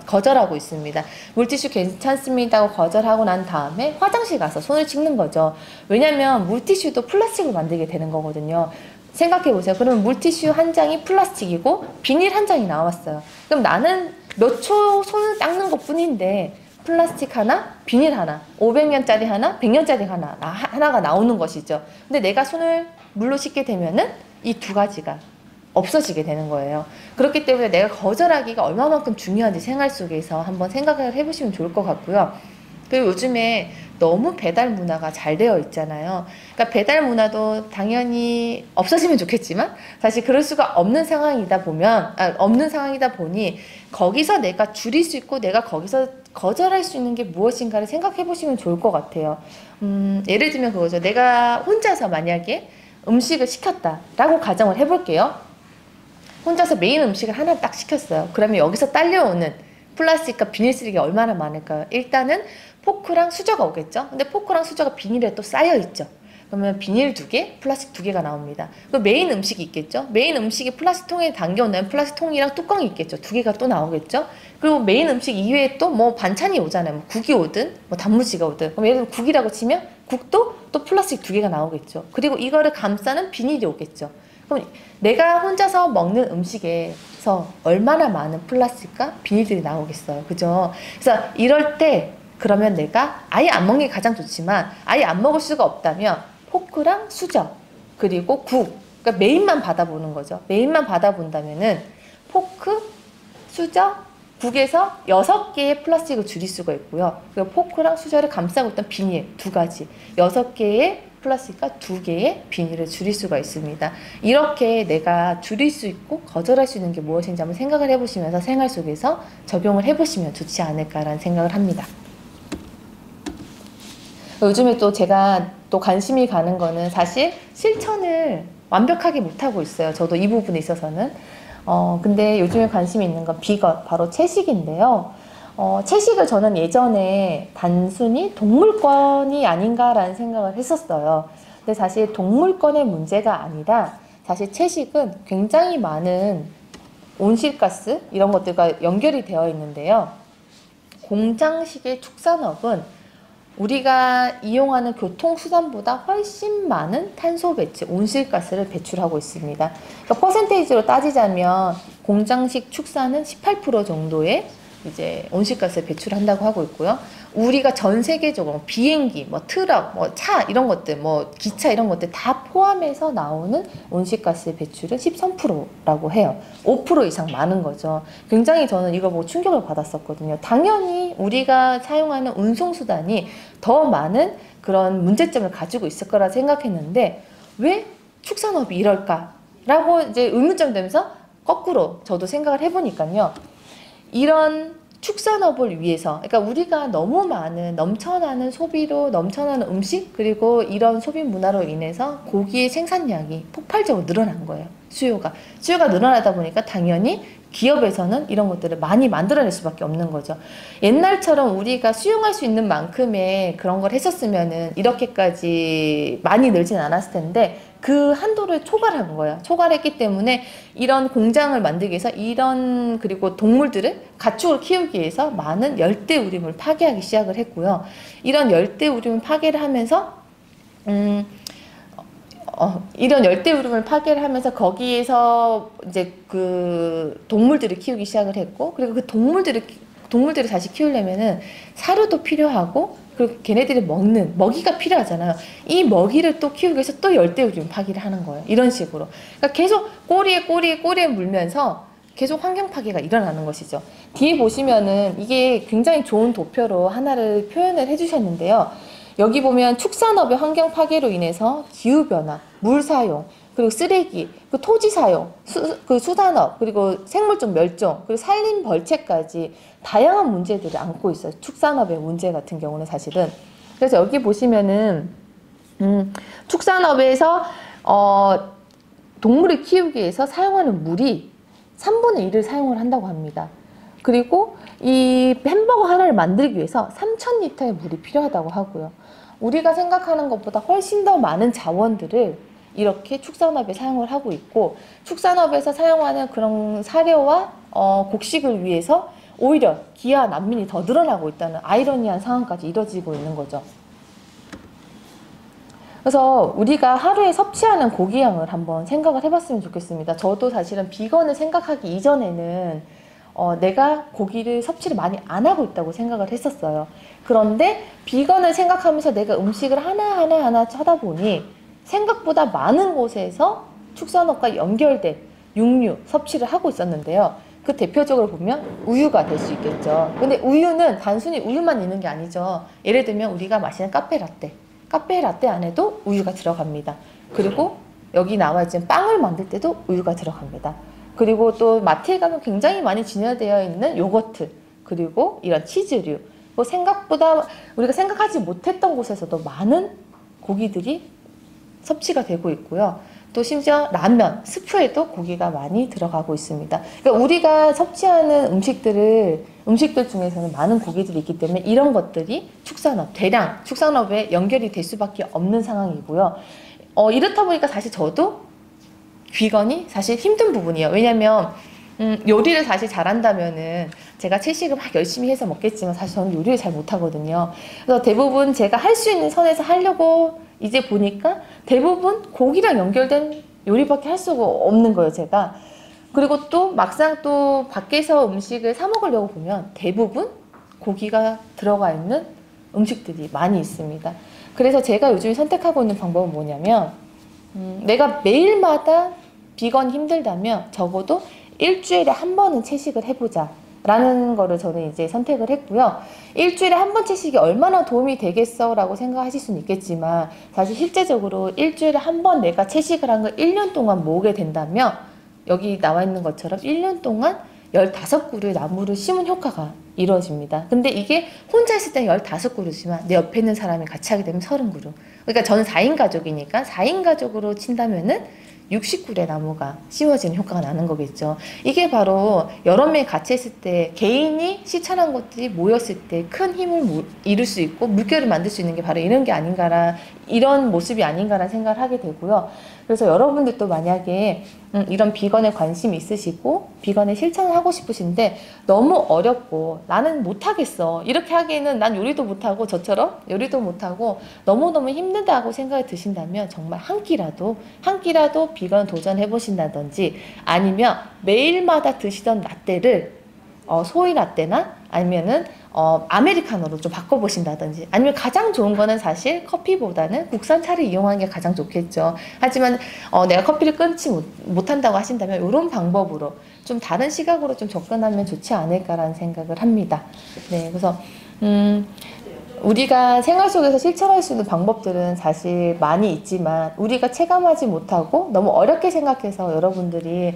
거절하고 있습니다. 물티슈 괜찮습니다 하고 거절하고 난 다음에 화장실 가서 손을 씻는 거죠. 왜냐면 물티슈도 플라스틱으로 만들게 되는 거거든요. 생각해보세요. 그러면 물티슈 한 장이 플라스틱이고 비닐 한 장이 나왔어요. 그럼 나는 몇 초 손을 닦는 것 뿐인데 플라스틱 하나, 비닐 하나, 500년짜리 하나, 100년짜리 하나가 나오는 것이죠. 근데 내가 손을 물로 씻게 되면은 이 두 가지가 없어지게 되는 거예요. 그렇기 때문에 내가 거절하기가 얼마만큼 중요한지 생활 속에서 한번 생각을 해보시면 좋을 것 같고요. 그리고 요즘에 너무 배달 문화가 잘 되어 있잖아요. 그러니까 배달 문화도 당연히 없어지면 좋겠지만 사실 그럴 수가 없는 상황이다 보니 거기서 내가 줄일 수 있고 내가 거기서 거절할 수 있는 게 무엇인가를 생각해 보시면 좋을 것 같아요. 예를 들면 그거죠. 내가 혼자서 만약에 음식을 시켰다라고 가정을 해볼게요. 혼자서 메인 음식을 하나 딱 시켰어요. 그러면 여기서 딸려오는 플라스틱과 비닐 쓰레기가 얼마나 많을까요? 일단은 포크랑 수저가 오겠죠. 근데 포크랑 수저가 비닐에 또 쌓여 있죠. 그러면 비닐 2개, 플라스틱 2개가 나옵니다. 그 메인 음식이 있겠죠. 메인 음식이 플라스틱 통에 담겨온다면 플라스틱 통이랑 뚜껑이 있겠죠. 2개가 또 나오겠죠. 그리고 메인 음식 이외에 또 뭐 반찬이 오잖아요. 뭐 국이 오든 뭐 단무지가 오든. 그럼 예를 들면 국이라고 치면 국도 또 플라스틱 2개가 나오겠죠. 그리고 이거를 감싸는 비닐이 오겠죠. 그럼 내가 혼자서 먹는 음식에서 얼마나 많은 플라스틱과 비닐들이 나오겠어요. 그죠? 그래서 이럴 때 그러면 내가 아예 안 먹는 게 가장 좋지만 아예 안 먹을 수가 없다면 포크랑 수저 그리고 국, 그러니까 메인만 받아보는 거죠. 메인만 받아본다면은 포크, 수저, 국에서 6개의 플라스틱을 줄일 수가 있고요. 그리고 포크랑 수저를 감싸고 있던 비닐 2가지, 6개의 플라스틱과 2개의 비닐을 줄일 수가 있습니다. 이렇게 내가 줄일 수 있고 거절할 수 있는 게 무엇인지 한번 생각을 해보시면서 생활 속에서 적용을 해보시면 좋지 않을까라는 생각을 합니다. 요즘에 또 제가 또 관심이 가는 거는 사실 실천을 완벽하게 못하고 있어요. 저도 이 부분에 있어서는. 근데 요즘에 관심이 있는 건 비건, 바로 채식인데요. 채식을 저는 예전에 단순히 동물권이 아닌가라는 생각을 했었어요. 근데 사실 동물권의 문제가 아니라 사실 채식은 굉장히 많은 온실가스 이런 것들과 연결이 되어 있는데요. 공장식의 축산업은 우리가 이용하는 교통수단보다 훨씬 많은 탄소 배출, 온실가스를 배출하고 있습니다. 그러니까 퍼센테이지로 따지자면 공장식 축사는 18% 정도의 이제 온실가스를 배출한다고 하고 있고요. 우리가 전 세계적으로 비행기, 뭐 트럭, 뭐 차 이런 것들, 뭐 기차 이런 것들 다 포함해서 나오는 온실가스 배출은 13%라고 해요. 5% 이상 많은 거죠. 굉장히 저는 이거 보고 충격을 받았었거든요. 당연히 우리가 사용하는 운송수단이 더 많은 그런 문제점을 가지고 있을 거라 생각했는데 왜 축산업이 이럴까라고 이제 의문점 되면서 거꾸로 저도 생각을 해보니까요. 이런 축산업을 위해서, 그러니까 우리가 너무 많은 넘쳐나는 소비로 넘쳐나는 음식 그리고 이런 소비 문화로 인해서 고기의 생산량이 폭발적으로 늘어난 거예요. 수요가 늘어나다 보니까 당연히 기업에서는 이런 것들을 많이 만들어낼 수밖에 없는 거죠. 옛날처럼 우리가 수용할 수 있는 만큼의 그런 걸 했었으면은 이렇게까지 많이 늘진 않았을 텐데 그 한도를 초과한 거예요. 초과했기 때문에 이런 공장을 만들기 위해서 그리고 동물들을 가축을 키우기 위해서 많은 열대우림을 파괴하기 시작을 했고요. 이런 열대우림을 파괴를 하면서 이런 열대우림을 파괴를 하면서 거기에서 이제 그 동물들을 키우기 시작을 했고, 그리고 그 동물들을 다시 키우려면은 사료도 필요하고, 그리고 걔네들이 먹는 먹이가 필요하잖아요. 이 먹이를 또 키우기 위해서 또 열대우림 파괴를 하는 거예요. 이런 식으로. 그러니까 계속 꼬리에 물면서 계속 환경 파괴가 일어나는 것이죠. 뒤에 보시면은 이게 굉장히 좋은 도표로 하나를 표현을 해주셨는데요. 여기 보면 축산업의 환경 파괴로 인해서 기후변화, 물 사용, 그리고 쓰레기, 그 토지 사용, 그 수산업, 그리고 생물종 멸종, 그리고 산림 벌채까지 다양한 문제들을 안고 있어요. 축산업의 문제 같은 경우는 사실은. 그래서 여기 보시면은 축산업에서 동물을 키우기 위해서 사용하는 물이 3분의 1을 사용을 한다고 합니다. 그리고 이 햄버거 하나를 만들기 위해서 3,000리터의 물이 필요하다고 하고요. 우리가 생각하는 것보다 훨씬 더 많은 자원들을 이렇게 축산업에 사용을 하고 있고, 축산업에서 사용하는 그런 사료와 곡식을 위해서 오히려 기아 난민이 더 늘어나고 있다는 아이러니한 상황까지 이뤄지고 있는 거죠. 그래서 우리가 하루에 섭취하는 고기량을 한번 생각을 해봤으면 좋겠습니다. 저도 사실은 비건을 생각하기 이전에는 내가 고기를 섭취를 많이 안 하고 있다고 생각을 했었어요. 그런데 비건을 생각하면서 내가 음식을 하나 하다 보니 생각보다 많은 곳에서 축산업과 연결된 육류 섭취를 하고 있었는데요. 그 대표적으로 보면 우유가 될 수 있겠죠. 근데 우유는 단순히 우유만 있는 게 아니죠. 예를 들면 우리가 마시는 카페라떼 안에도 우유가 들어갑니다. 그리고 여기 나와 있는 빵을 만들 때도 우유가 들어갑니다. 그리고 또 마트에 가면 굉장히 많이 진열되어 있는 요거트, 그리고 이런 치즈류, 생각보다 우리가 생각하지 못했던 곳에서도 많은 고기들이 섭취가 되고 있고요. 또 심지어 라면, 스프에도 고기가 많이 들어가고 있습니다. 그러니까 우리가 섭취하는 음식들 중에서는 많은 고기들이 있기 때문에 이런 것들이 대량 축산업에 연결이 될 수밖에 없는 상황이고요. 이렇다 보니까 사실 저도 비건이 사실 힘든 부분이에요. 왜냐면 요리를 사실 잘한다면은 제가 채식을 막 열심히 해서 먹겠지만 사실 저는 요리를 잘 못하거든요. 그래서 대부분 제가 할 수 있는 선에서 하려고 이제 보니까 대부분 고기랑 연결된 요리밖에 할 수가 없는 거예요, 제가. 그리고 또 막상 또 밖에서 음식을 사 먹으려고 보면 대부분 고기가 들어가 있는 음식들이 많이 있습니다. 그래서 제가 요즘 선택하고 있는 방법은 뭐냐면 내가 매일마다 비건 힘들다면 적어도 일주일에 한 번은 채식을 해보자 라는 거를 저는 이제 선택을 했고요. 일주일에 한 번 채식이 얼마나 도움이 되겠어 라고 생각하실 수는 있겠지만 사실 실제적으로 일주일에 한 번 내가 채식을 한 걸 1년 동안 모으게 된다면 여기 나와 있는 것처럼 1년 동안 15그루의 나무를 심은 효과가 이루어집니다. 근데 이게 혼자 있을 때는 15그루지만 내 옆에 있는 사람이 같이 하게 되면 30그루. 그러니까 저는 4인 가족이니까 4인 가족으로 친다면은 60그루의 나무가 심어지는 효과가 나는 거겠죠. 이게 바로 여러 명이 같이 했을 때 개인이 실천한 것들이 모였을 때 큰 힘을 이룰 수 있고 물결을 만들 수 있는 게 바로 이런 모습이 아닌가라는 생각을 하게 되고요. 그래서 여러분들도 만약에 이런 비건에 관심이 있으시고 비건에 실천을 하고 싶으신데 너무 어렵고 나는 못하겠어, 이렇게 하기에는 난 요리도 못하고 저처럼 요리도 못하고 너무너무 힘들다고 생각이 드신다면 정말 한 끼라도 비건 도전해 보신다든지 아니면 매일마다 드시던 라떼를 소이 라떼나 아니면은 아메리카노로 좀 바꿔보신다든지 아니면 가장 좋은 거는 사실 커피보다는 국산차를 이용하는 게 가장 좋겠죠. 하지만 내가 커피를 끊지 못한다고 하신다면 이런 방법으로 좀 다른 시각으로 좀 접근하면 좋지 않을까라는 생각을 합니다. 네, 그래서 우리가 생활 속에서 실천할 수 있는 방법들은 사실 많이 있지만 우리가 체감하지 못하고 너무 어렵게 생각해서 여러분들이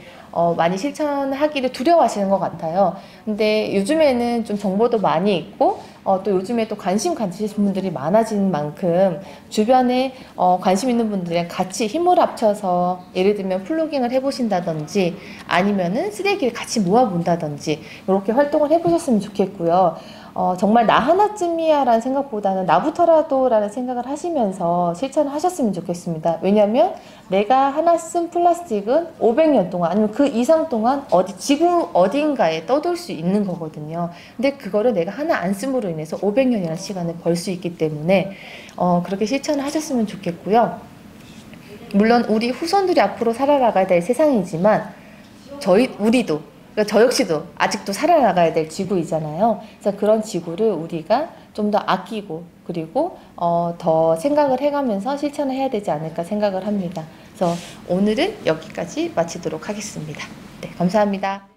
많이 실천하기를 두려워하시는 것 같아요. 근데 요즘에는 좀 정보도 많이 있고 또 요즘에 또 관심 가지신 분들이 많아진 만큼 주변에 관심 있는 분들이랑 같이 힘을 합쳐서 예를 들면 플로깅을 해보신다든지 아니면은 쓰레기를 같이 모아본다든지 이렇게 활동을 해보셨으면 좋겠고요. 정말 나 하나쯤이야 라는 생각보다는 나부터라도 라는 생각을 하시면서 실천을 하셨으면 좋겠습니다. 왜냐하면 내가 하나 쓴 플라스틱은 500년 동안 아니면 그 이상 동안 지구 어딘가에 떠돌 수 있는 거거든요. 근데 그거를 내가 하나 안 씀으로 인해서 500년이라는 시간을 벌 수 있기 때문에 그렇게 실천을 하셨으면 좋겠고요. 물론 우리 후손들이 앞으로 살아나가야 될 세상이지만 우리도 그러니까 저 역시도 아직도 살아나가야 될 지구이잖아요. 그래서 그런 지구를 우리가 좀 더 아끼고 그리고 더 생각을 해가면서 실천을 해야 되지 않을까 생각을 합니다. 그래서 오늘은 여기까지 마치도록 하겠습니다. 네, 감사합니다.